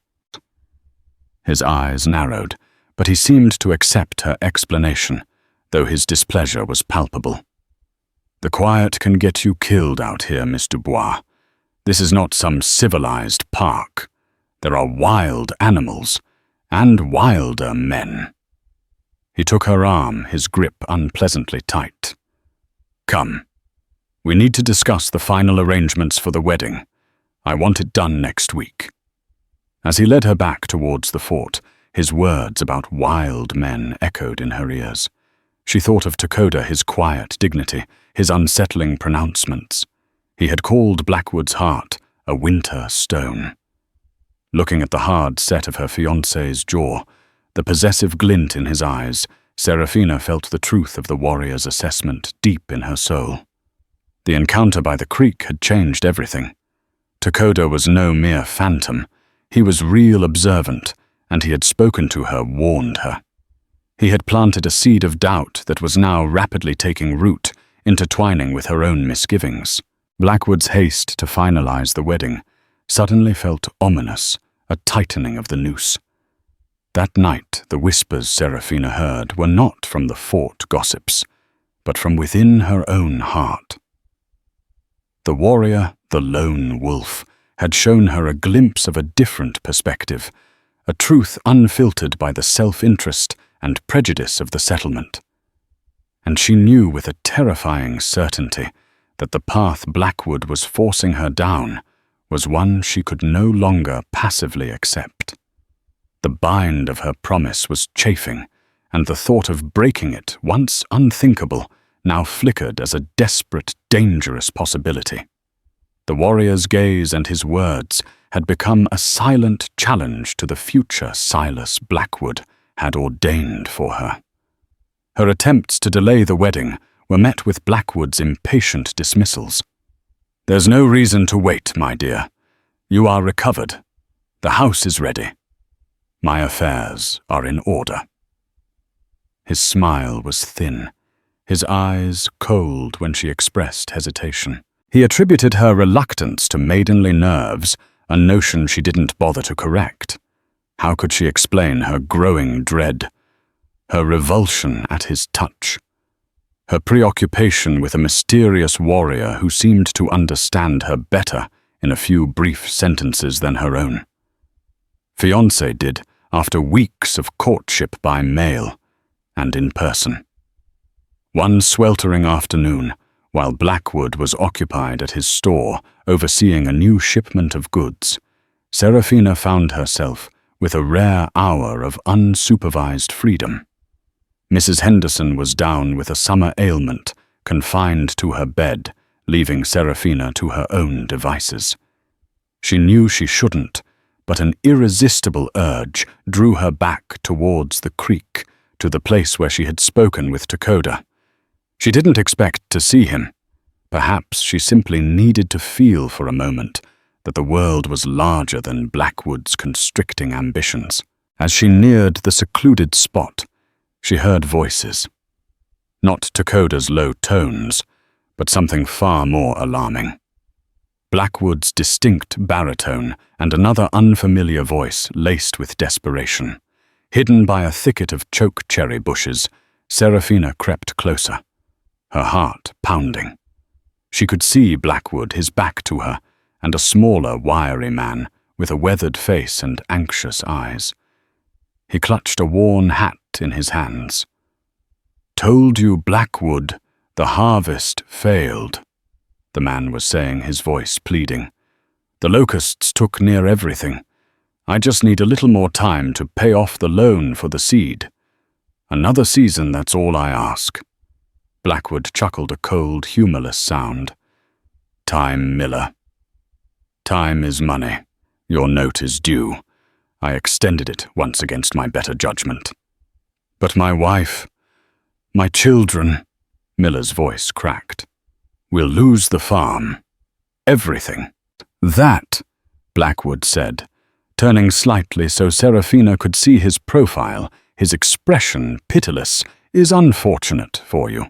His eyes narrowed, but he seemed to accept her explanation, though his displeasure was palpable. The quiet can get you killed out here, Miss Dubois. This is not some civilized park. There are wild animals, and wilder men. He took her arm, his grip unpleasantly tight. Come. We need to discuss the final arrangements for the wedding. I want it done next week. As he led her back towards the fort, his words about wild men echoed in her ears. She thought of Takoda, his quiet dignity, his unsettling pronouncements. He had called Blackwood's heart a winter stone. Looking at the hard set of her fiancé's jaw, the possessive glint in his eyes, Serafina felt the truth of the warrior's assessment deep in her soul. The encounter by the creek had changed everything. Takoda was no mere phantom. He was real observant, and he had spoken to her, warned her. He had planted a seed of doubt that was now rapidly taking root, intertwining with her own misgivings. Blackwood's haste to finalize the wedding suddenly felt ominous, a tightening of the noose. That night, the whispers Serafina heard were not from the fort gossips, but from within her own heart. The warrior, the lone wolf, had shown her a glimpse of a different perspective, a truth unfiltered by the self-interest and prejudice of the settlement. And she knew with a terrifying certainty that the path Blackwood was forcing her down was one she could no longer passively accept. The bind of her promise was chafing, and the thought of breaking it, once unthinkable, now flickered as a desperate, dangerous possibility. The warrior's gaze and his words had become a silent challenge to the future Silas Blackwood had ordained for her. Her attempts to delay the wedding were met with Blackwood's impatient dismissals. "There's no reason to wait, my dear. You are recovered. The house is ready. My affairs are in order." His smile was thin, his eyes cold when she expressed hesitation. He attributed her reluctance to maidenly nerves, a notion she didn't bother to correct. How could she explain her growing dread, her revulsion at his touch, her preoccupation with a mysterious warrior who seemed to understand her better in a few brief sentences than her own? Fiancé did, after weeks of courtship by mail and in person. One sweltering afternoon, while Blackwood was occupied at his store overseeing a new shipment of goods, Serafina found herself with a rare hour of unsupervised freedom. Mrs. Henderson was down with a summer ailment, confined to her bed, leaving Serafina to her own devices. She knew she shouldn't, but an irresistible urge drew her back towards the creek, to the place where she had spoken with Takoda. She didn't expect to see him. Perhaps she simply needed to feel for a moment that the world was larger than Blackwood's constricting ambitions. As she neared the secluded spot, she heard voices. Not Takoda's low tones, but something far more alarming. Blackwood's distinct baritone and another unfamiliar voice laced with desperation. Hidden by a thicket of choke cherry bushes, Serafina crept closer, her heart pounding. She could see Blackwood, his back to her, and a smaller, wiry man with a weathered face and anxious eyes. He clutched a worn hat in his hands. "Told you, Blackwood, the harvest failed," the man was saying, his voice pleading. "The locusts took near everything. I just need a little more time to pay off the loan for the seed. Another season, that's all I ask." Blackwood chuckled a cold, humorless sound. "Time, Miller. Time is money. Your note is due. I extended it once against my better judgment." "But my wife, my children," Miller's voice cracked. "We'll lose the farm. Everything." "That," Blackwood said, turning slightly so Serafina could see his profile, his expression pitiless, "is unfortunate for you.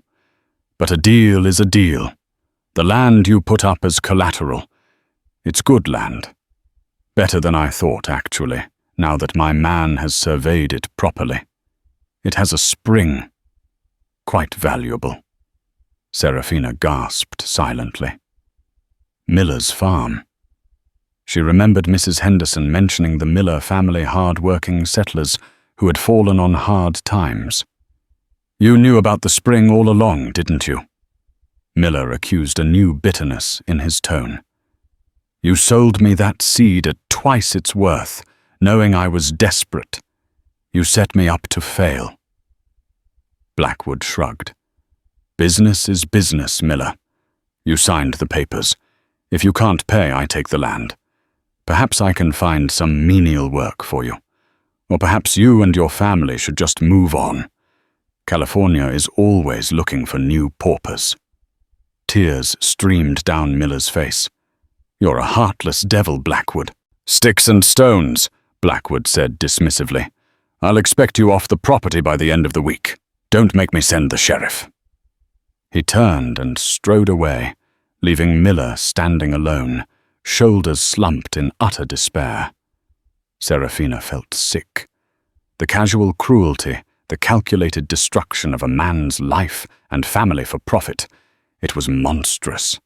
But a deal is a deal. The land you put up as collateral, it's good land. Better than I thought, actually, now that my man has surveyed it properly. It has a spring. Quite valuable." Serafina gasped silently. Miller's farm. She remembered Mrs. Henderson mentioning the Miller family hard-working settlers who had fallen on hard times. "You knew about the spring all along, didn't you?" Miller accused a new bitterness in his tone. "You sold me that seed at twice its worth, knowing I was desperate. You set me up to fail." Blackwood shrugged. "Business is business, Miller. You signed the papers. If you can't pay, I take the land. Perhaps I can find some menial work for you. Or perhaps you and your family should just move on. California is always looking for new paupers." Tears streamed down Miller's face. "You're a heartless devil, Blackwood." "Sticks and stones," Blackwood said dismissively. "I'll expect you off the property by the end of the week. Don't make me send the sheriff." He turned and strode away, leaving Miller standing alone, shoulders slumped in utter despair. Serafina felt sick. The casual cruelty, the calculated destruction of a man's life and family for profit, it was monstrous.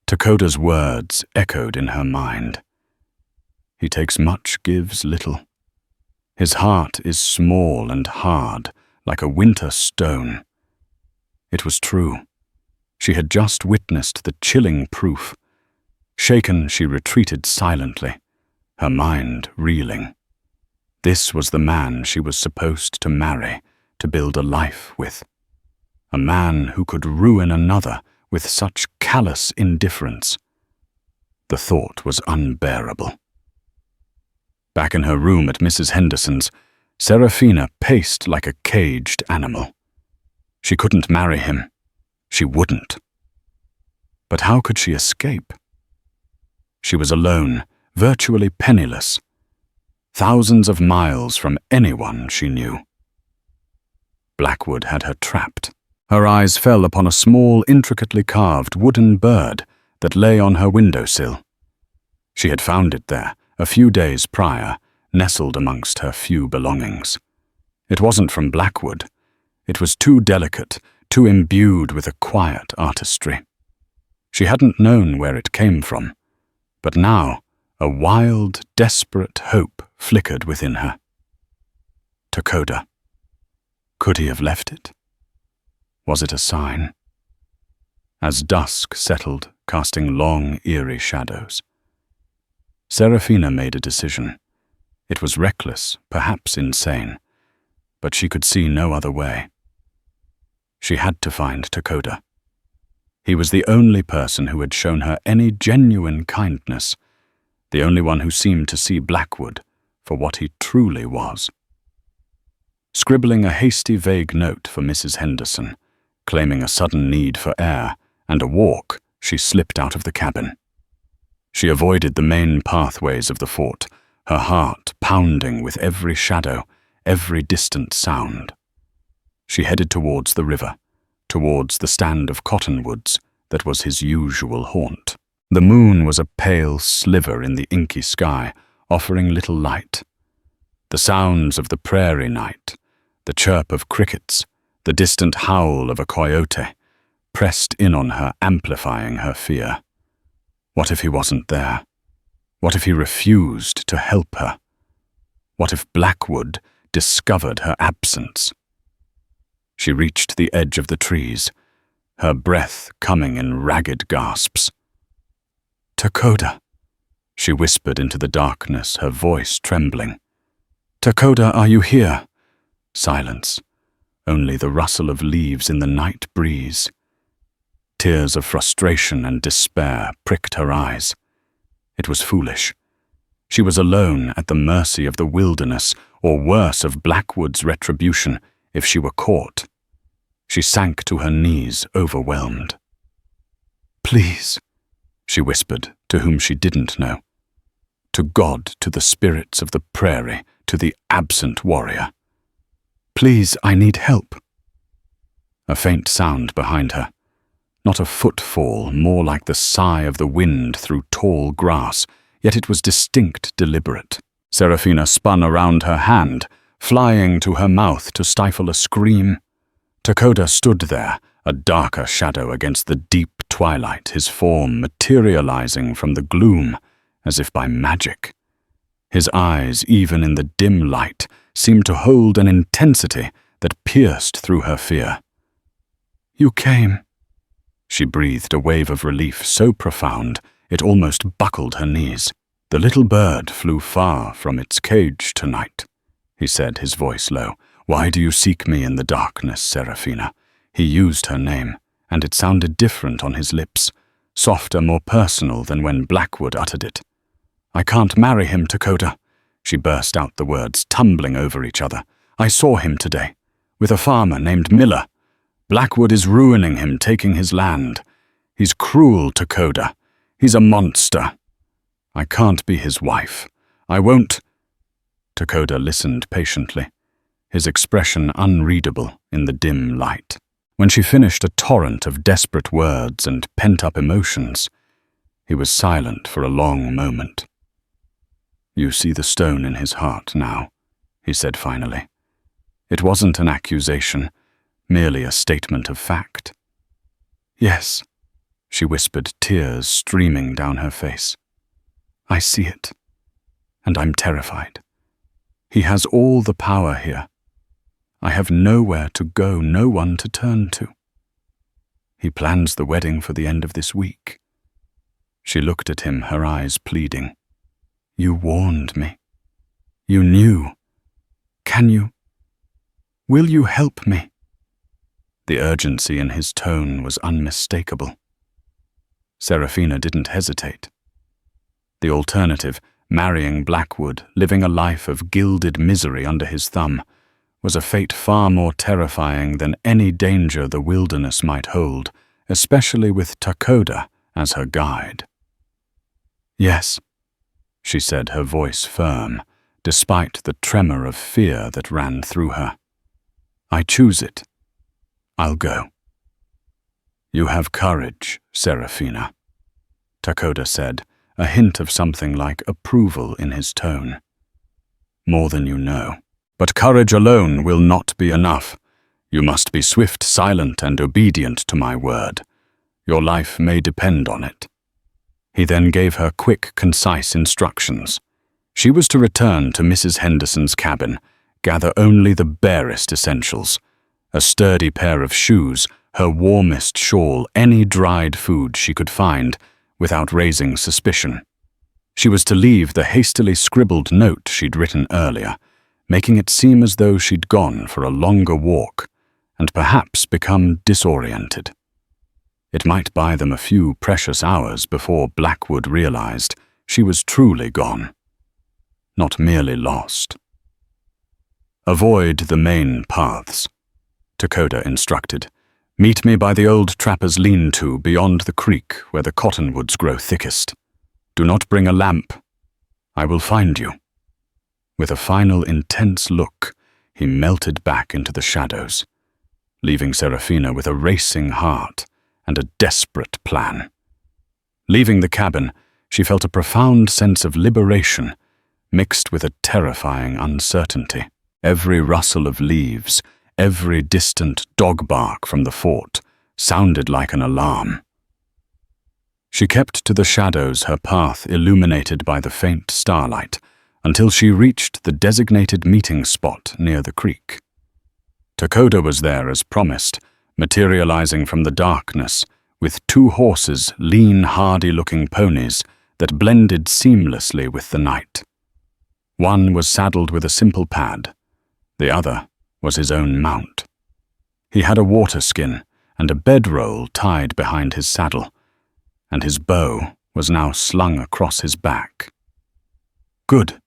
Dakota's words echoed in her mind. He takes much, gives little. His heart is small and hard, like a winter stone. It was true. She had just witnessed the chilling proof. Shaken, she retreated silently, her mind reeling. This was the man she was supposed to marry, to build a life with. A man who could ruin another with such callous indifference. The thought was unbearable. Back in her room at Mrs. Henderson's, Serafina paced like a caged animal. She couldn't marry him. She wouldn't. But how could she escape? She was alone, virtually penniless, thousands of miles from anyone she knew. Blackwood had her trapped. Her eyes fell upon a small, intricately carved wooden bird that lay on her windowsill. She had found it there, a few days prior, nestled amongst her few belongings. It wasn't from Blackwood. It was too delicate, too imbued with a quiet artistry. She hadn't known where it came from, but now a wild, desperate hope flickered within her. Dakota. Could he have left it? Was it a sign? As dusk settled, casting long, eerie shadows, Serafina made a decision. It was reckless, perhaps insane, but she could see no other way. She had to find Dakota. He was the only person who had shown her any genuine kindness, the only one who seemed to see Blackwood for what he truly was. Scribbling a hasty, vague note for Mrs. Henderson, claiming a sudden need for air and a walk, she slipped out of the cabin. She avoided the main pathways of the fort, her heart pounding with every shadow, every distant sound. She headed towards the river, towards the stand of cottonwoods that was his usual haunt. The moon was a pale sliver in the inky sky, offering little light. The sounds of the prairie night, the chirp of crickets, the distant howl of a coyote, pressed in on her, amplifying her fear. What if he wasn't there? What if he refused to help her? What if Blackwood discovered her absence? She reached the edge of the trees, her breath coming in ragged gasps. "Dakota," she whispered into the darkness, her voice trembling. "Dakota, are you here?" Silence, only the rustle of leaves in the night breeze. Tears of frustration and despair pricked her eyes. It was foolish. She was alone at the mercy of the wilderness, or worse, of Blackwood's retribution, if she were caught. She sank to her knees, overwhelmed. "Please," she whispered, to whom she didn't know. To God, to the spirits of the prairie, to the absent warrior. "Please, I need help." A faint sound behind her. Not a footfall, more like the sigh of the wind through tall grass, yet it was distinct, deliberate. Serafina spun around her hand, flying to her mouth to stifle a scream. Dakota stood there, a darker shadow against the deep twilight, his form materializing from the gloom as if by magic. His eyes, even in the dim light, seemed to hold an intensity that pierced through her fear. "You came," she breathed, a wave of relief so profound it almost buckled her knees. "The little bird flew far from its cage tonight," he said, his voice low. "Why do you seek me in the darkness, Serafina?" He used her name, and it sounded different on his lips, softer, more personal than when Blackwood uttered it. "I can't marry him, Dakota," she burst out the words, tumbling over each other. "I saw him today, with a farmer named Miller. Blackwood is ruining him, taking his land. He's cruel, Dakota. He's a monster. I can't be his wife. I won't." Dakota listened patiently, his expression unreadable in the dim light. When she finished a torrent of desperate words and pent-up emotions, he was silent for a long moment. "You see the stone in his heart now," he said finally. It wasn't an accusation, merely a statement of fact. "Yes," she whispered, tears streaming down her face. "I see it, and I'm terrified. He has all the power here. I have nowhere to go, no one to turn to. He plans the wedding for the end of this week." She looked at him, her eyes pleading. "You warned me. You knew. Will you help me?" The urgency in his tone was unmistakable. Serafina didn't hesitate. The alternative, marrying Blackwood, living a life of gilded misery under his thumb, was a fate far more terrifying than any danger the wilderness might hold, especially with Dakota as her guide. "Yes," she said, her voice firm, despite the tremor of fear that ran through her. "I choose it. I'll go." "You have courage, Serafina," Dakota said, a hint of something like approval in his tone. "More than you know. But courage alone will not be enough. You must be swift, silent, and obedient to my word. Your life may depend on it." He then gave her quick, concise instructions. She was to return to Mrs. Henderson's cabin, gather only the barest essentials: a sturdy pair of shoes, her warmest shawl, any dried food she could find, without raising suspicion. She was to leave the hastily scribbled note she'd written earlier, making it seem as though she'd gone for a longer walk and perhaps become disoriented. It might buy them a few precious hours before Blackwood realized she was truly gone, not merely lost. "Avoid the main paths," Dakota instructed. "Meet me by the old trapper's lean-to beyond the creek where the cottonwoods grow thickest. Do not bring a lamp. I will find you." With a final intense look, he melted back into the shadows, leaving Serafina with a racing heart and a desperate plan. Leaving the cabin, she felt a profound sense of liberation, mixed with a terrifying uncertainty. Every rustle of leaves, every distant dog bark from the fort, sounded like an alarm. She kept to the shadows, her path illuminated by the faint starlight, until she reached the designated meeting spot near the creek. Dakota was there as promised, materializing from the darkness, with 2 horses, lean, hardy-looking ponies that blended seamlessly with the night. One was saddled with a simple pad. The other was his own mount. He had a water skin and a bedroll tied behind his saddle, and his bow was now slung across his back. "Good,"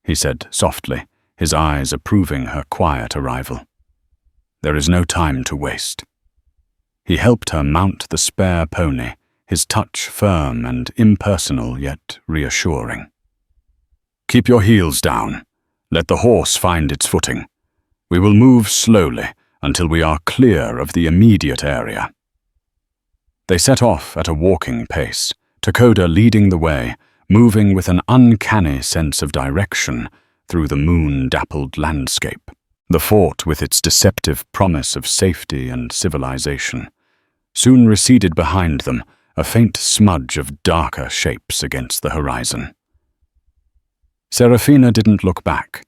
he said softly, his eyes approving her quiet arrival. "There is no time to waste." He helped her mount the spare pony, his touch firm and impersonal yet reassuring. "Keep your heels down. Let the horse find its footing. We will move slowly until we are clear of the immediate area." They set off at a walking pace, Dakota leading the way, moving with an uncanny sense of direction through the moon-dappled landscape. The fort, with its deceptive promise of safety and civilization, soon receded behind them, a faint smudge of darker shapes against the horizon. Serafina didn't look back.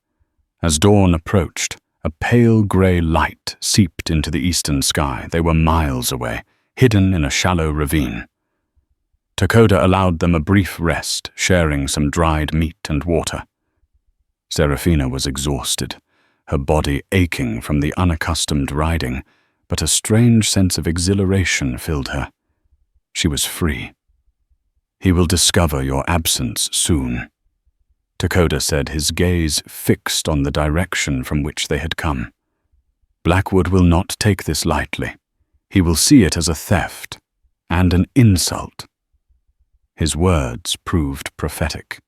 As dawn approached, a pale grey light seeped into the eastern sky. They were miles away, hidden in a shallow ravine. Takoda allowed them a brief rest, sharing some dried meat and water. Serafina was exhausted, her body aching from the unaccustomed riding, but a strange sense of exhilaration filled her. She was free. "He will discover your absence soon," Takoda said, his gaze fixed on the direction from which they had come. "Blackwood will not take this lightly. He will see it as a theft and an insult." His words proved prophetic.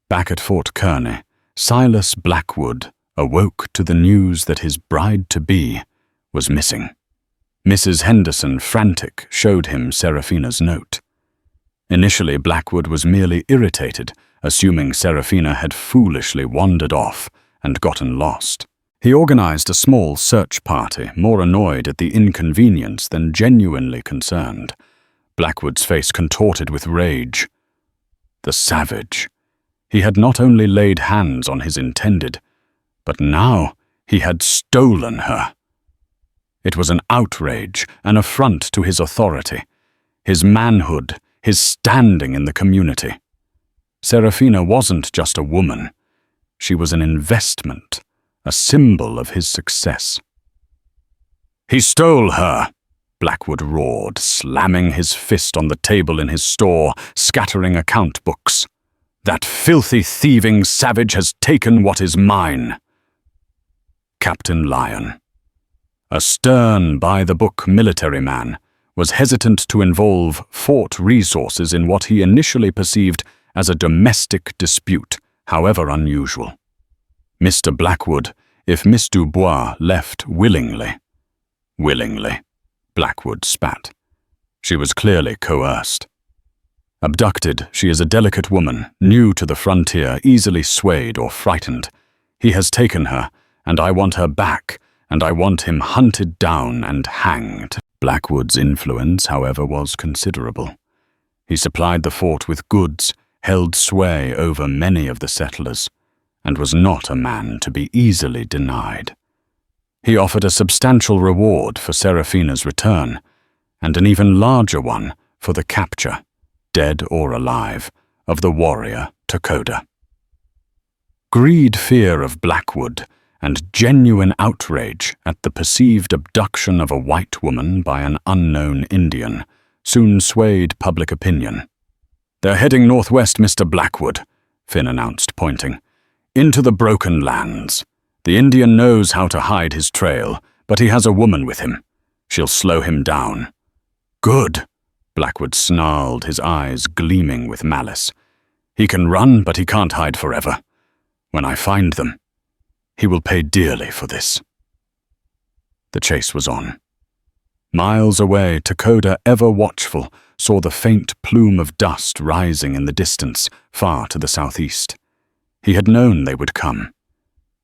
Back at Fort Kearney, Silas Blackwood awoke to the news that his bride-to-be was missing. Mrs. Henderson, frantic, showed him Serafina's note. Initially, Blackwood was merely irritated, assuming Serafina had foolishly wandered off and gotten lost. He organized a small search party, more annoyed at the inconvenience than genuinely concerned. Blackwood's face contorted with rage. The savage. He had not only laid hands on his intended, but now he had stolen her. It was an outrage, an affront to his authority, his manhood, his standing in the community. Serafina wasn't just a woman. She was an investment, a symbol of his success. "He stole her!" Blackwood roared, slamming his fist on the table in his store, scattering account books. "That filthy, thieving savage has taken what is mine." Captain Lyon, a stern, by-the-book military man, was hesitant to involve fort resources in what he initially perceived as a domestic dispute, however unusual. Mr. Blackwood, if Miss Dubois left willingly, Blackwood spat. She was clearly coerced. Abducted, she is a delicate woman, new to the frontier, easily swayed or frightened. He has taken her, and I want her back, and I want him hunted down and hanged. Blackwood's influence, however, was considerable. He supplied the fort with goods, held sway over many of the settlers, and was not a man to be easily denied. He offered a substantial reward for Serafina's return, and an even larger one for the capture, dead or alive, of the warrior Takoda. Greed, fear of Blackwood, and genuine outrage at the perceived abduction of a white woman by an unknown Indian soon swayed public opinion. "They're heading northwest, Mr. Blackwood," Finn announced, pointing. "Into the Broken Lands. The Indian knows how to hide his trail, but he has a woman with him. She'll slow him down." "Good," Blackwood snarled, his eyes gleaming with malice. "He can run, but he can't hide forever. When I find them, he will pay dearly for this." The chase was on. Miles away, Takoda, ever watchful, saw the faint plume of dust rising in the distance, far to the southeast. He had known they would come.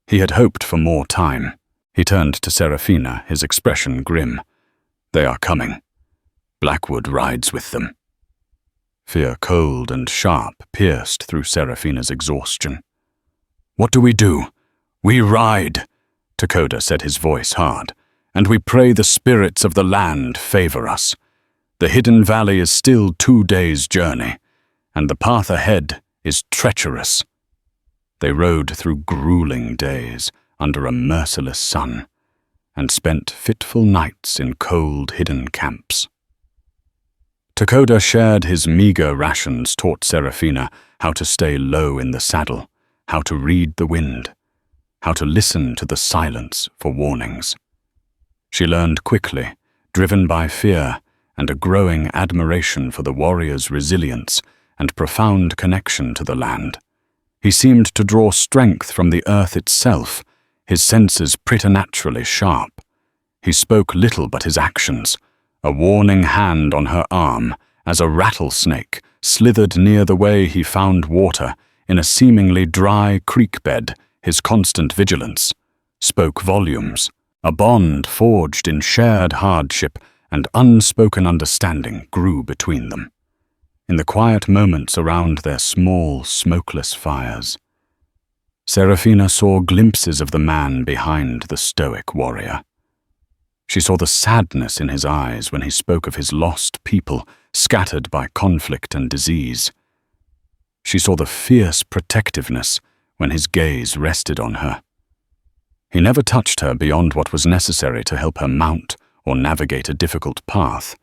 He had hoped for more time. He turned to Serafina, his expression grim. "They are coming. Blackwood rides with them." Fear, cold and sharp, pierced through Serafina's exhaustion. "What do we do?" "We ride," Takoda said, his voice hard, "and we pray the spirits of the land favor us. The hidden valley is still 2 days' journey, and the path ahead is treacherous." They rode through grueling days under a merciless sun, and spent fitful nights in cold, hidden camps. Takoda shared his meager rations, taught Serafina how to stay low in the saddle, how to read the wind, how to listen to the silence for warnings. She learned quickly, driven by fear and a growing admiration for the warrior's resilience and profound connection to the land. He seemed to draw strength from the earth itself, his senses preternaturally sharp. He spoke little but his actions, a warning hand on her arm as a rattlesnake slithered near the way he found water in a seemingly dry creek bed, his constant vigilance. spoke volumes. A bond forged in shared hardship and unspoken understanding grew between them. In the quiet moments around their small, smokeless fires, Serafina saw glimpses of the man behind the stoic warrior. She saw the sadness in his eyes when he spoke of his lost people scattered by conflict and disease. She saw the fierce protectiveness when his gaze rested on her. He never touched her beyond what was necessary to help her mount or navigate a difficult path,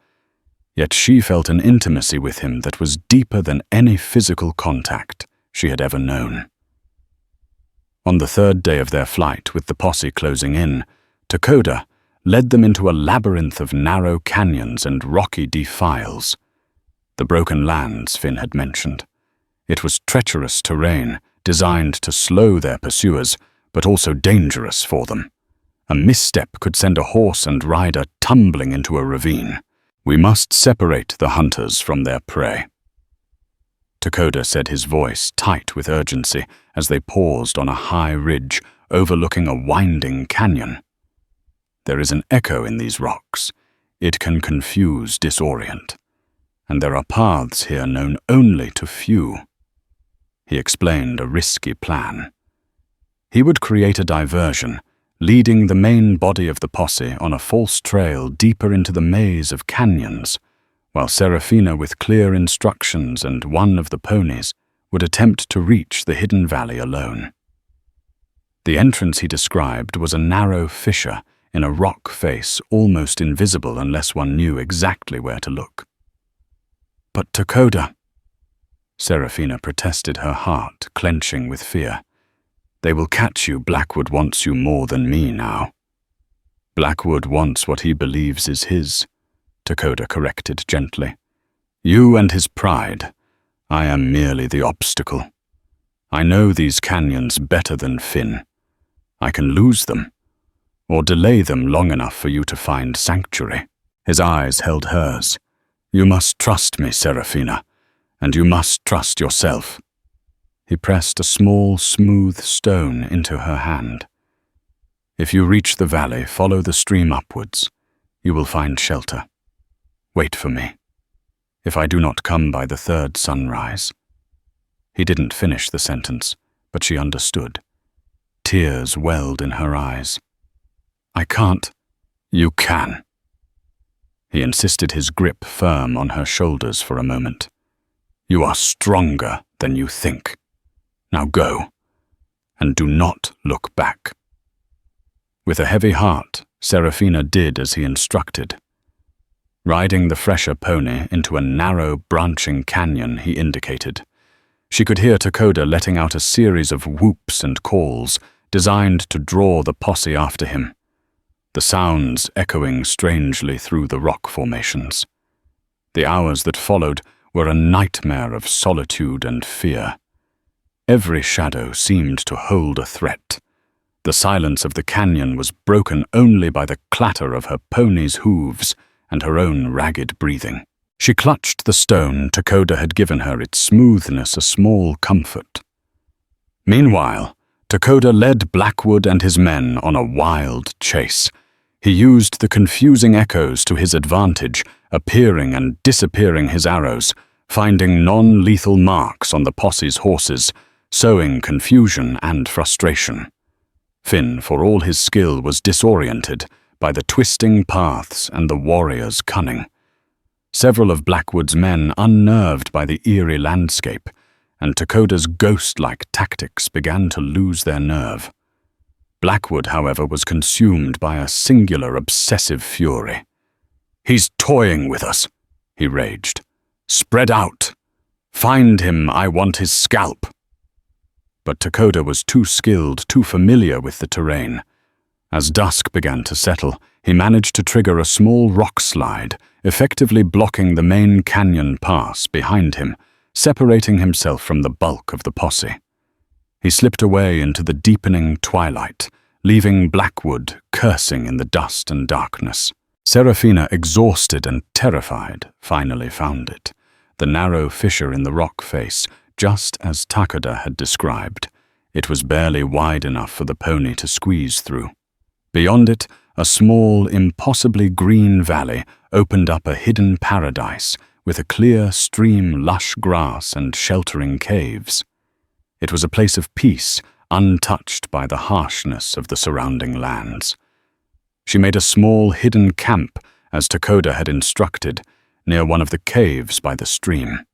yet she felt an intimacy with him that was deeper than any physical contact she had ever known. On the third day of their flight, with the posse closing in, Takoda led them into a labyrinth of narrow canyons and rocky defiles. The broken lands Finn had mentioned. It was treacherous terrain, designed to slow their pursuers, but also dangerous for them. A misstep could send a horse and rider tumbling into a ravine. "We must separate the hunters from their prey," Takoda said, his voice tight with urgency as they paused on a high ridge overlooking a winding canyon. "There is an echo in these rocks. It can confuse, disorient. And there are paths here known only to few." He explained a risky plan. He would create a diversion, leading the main body of the posse on a false trail deeper into the maze of canyons, while Serafina, with clear instructions and one of the ponies, would attempt to reach the hidden valley alone. The entrance he described was a narrow fissure in a rock face almost invisible unless one knew exactly where to look. "But Takoda," Serafina protested, her heart clenching with fear. "They will catch you. Blackwood wants you more than me now." "Blackwood wants what he believes is his," Takoda corrected gently. "You and his pride. I am merely the obstacle. I know these canyons better than Finn. I can lose them, or delay them long enough for you to find sanctuary." His eyes held hers. "You must trust me, Serafina, and you must trust yourself." He pressed a small, smooth stone into her hand. "If you reach the valley, follow the stream upwards. You will find shelter. Wait for me. If I do not come by the third sunrise." He didn't finish the sentence, but she understood. Tears welled in her eyes. "I can't." "You can." He insisted, his grip firm on her shoulders for a moment. "You are stronger than you think. Now go, and do not look back." With a heavy heart, Serafina did as he instructed. Riding the fresher pony into a narrow, branching canyon he indicated, she could hear Takoda letting out a series of whoops and calls designed to draw the posse after him, the sounds echoing strangely through the rock formations. The hours that followed were a nightmare of solitude and fear. Every shadow seemed to hold a threat. The silence of the canyon was broken only by the clatter of her pony's hooves and her own ragged breathing. She clutched the stone Takoda had given her, its smoothness a small comfort. Meanwhile, Takoda led Blackwood and his men on a wild chase. He used the confusing echoes to his advantage, appearing and disappearing his arrows, finding non-lethal marks on the posse's horses, sowing confusion and frustration. Finn, for all his skill, was disoriented by the twisting paths and the warrior's cunning. Several of Blackwood's men unnerved by the eerie landscape, and Takoda's ghost-like tactics began to lose their nerve. Blackwood, however, was consumed by a singular obsessive fury. "He's toying with us," he raged. "Spread out. Find him, I want his scalp." But Takoda was too skilled, too familiar with the terrain. As dusk began to settle, he managed to trigger a small rock slide, effectively blocking the main canyon pass behind him, separating himself from the bulk of the posse. He slipped away into the deepening twilight, leaving Blackwood cursing in the dust and darkness. Serafina, exhausted and terrified, finally found it, the narrow fissure in the rock face, just as Takoda had described, It was barely wide enough for the pony to squeeze through. Beyond it, a small, impossibly green valley opened up a hidden paradise with a clear stream, lush grass, and sheltering caves. It was a place of peace, untouched by the harshness of the surrounding lands. She made a small hidden camp, as Takoda had instructed, near one of the caves by the stream.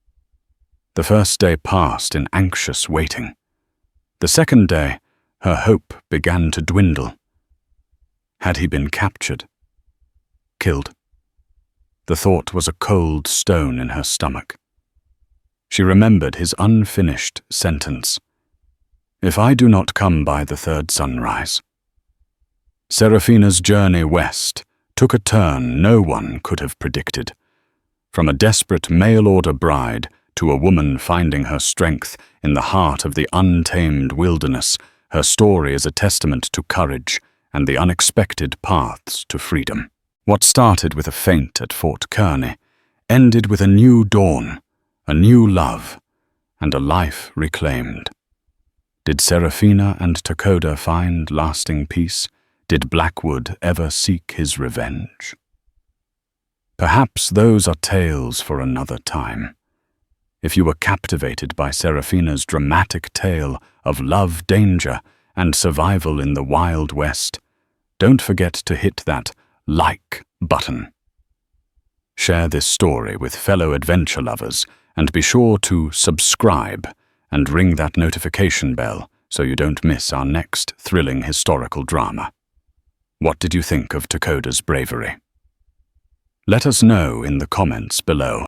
The first day passed in anxious waiting. The second day, her hope began to dwindle. Had he been captured? Killed? The thought was a cold stone in her stomach. She remembered his unfinished sentence. "If I do not come by the third sunrise." Serafina's journey west took a turn no one could have predicted. From a desperate mail-order bride to a woman finding her strength in the heart of the untamed wilderness, her story is a testament to courage and the unexpected paths to freedom. What started with a feint at Fort Kearney ended with a new dawn, a new love, and a life reclaimed. Did Serafina and Takoda find lasting peace? Did Blackwood ever seek his revenge? Perhaps those are tales for another time. If you were captivated by Serafina's dramatic tale of love, danger, and survival in the Wild West, don't forget to hit that like button. Share this story with fellow adventure lovers, and be sure to subscribe and ring that notification bell so you don't miss our next thrilling historical drama. What did you think of Takoda's bravery? Let us know in the comments below.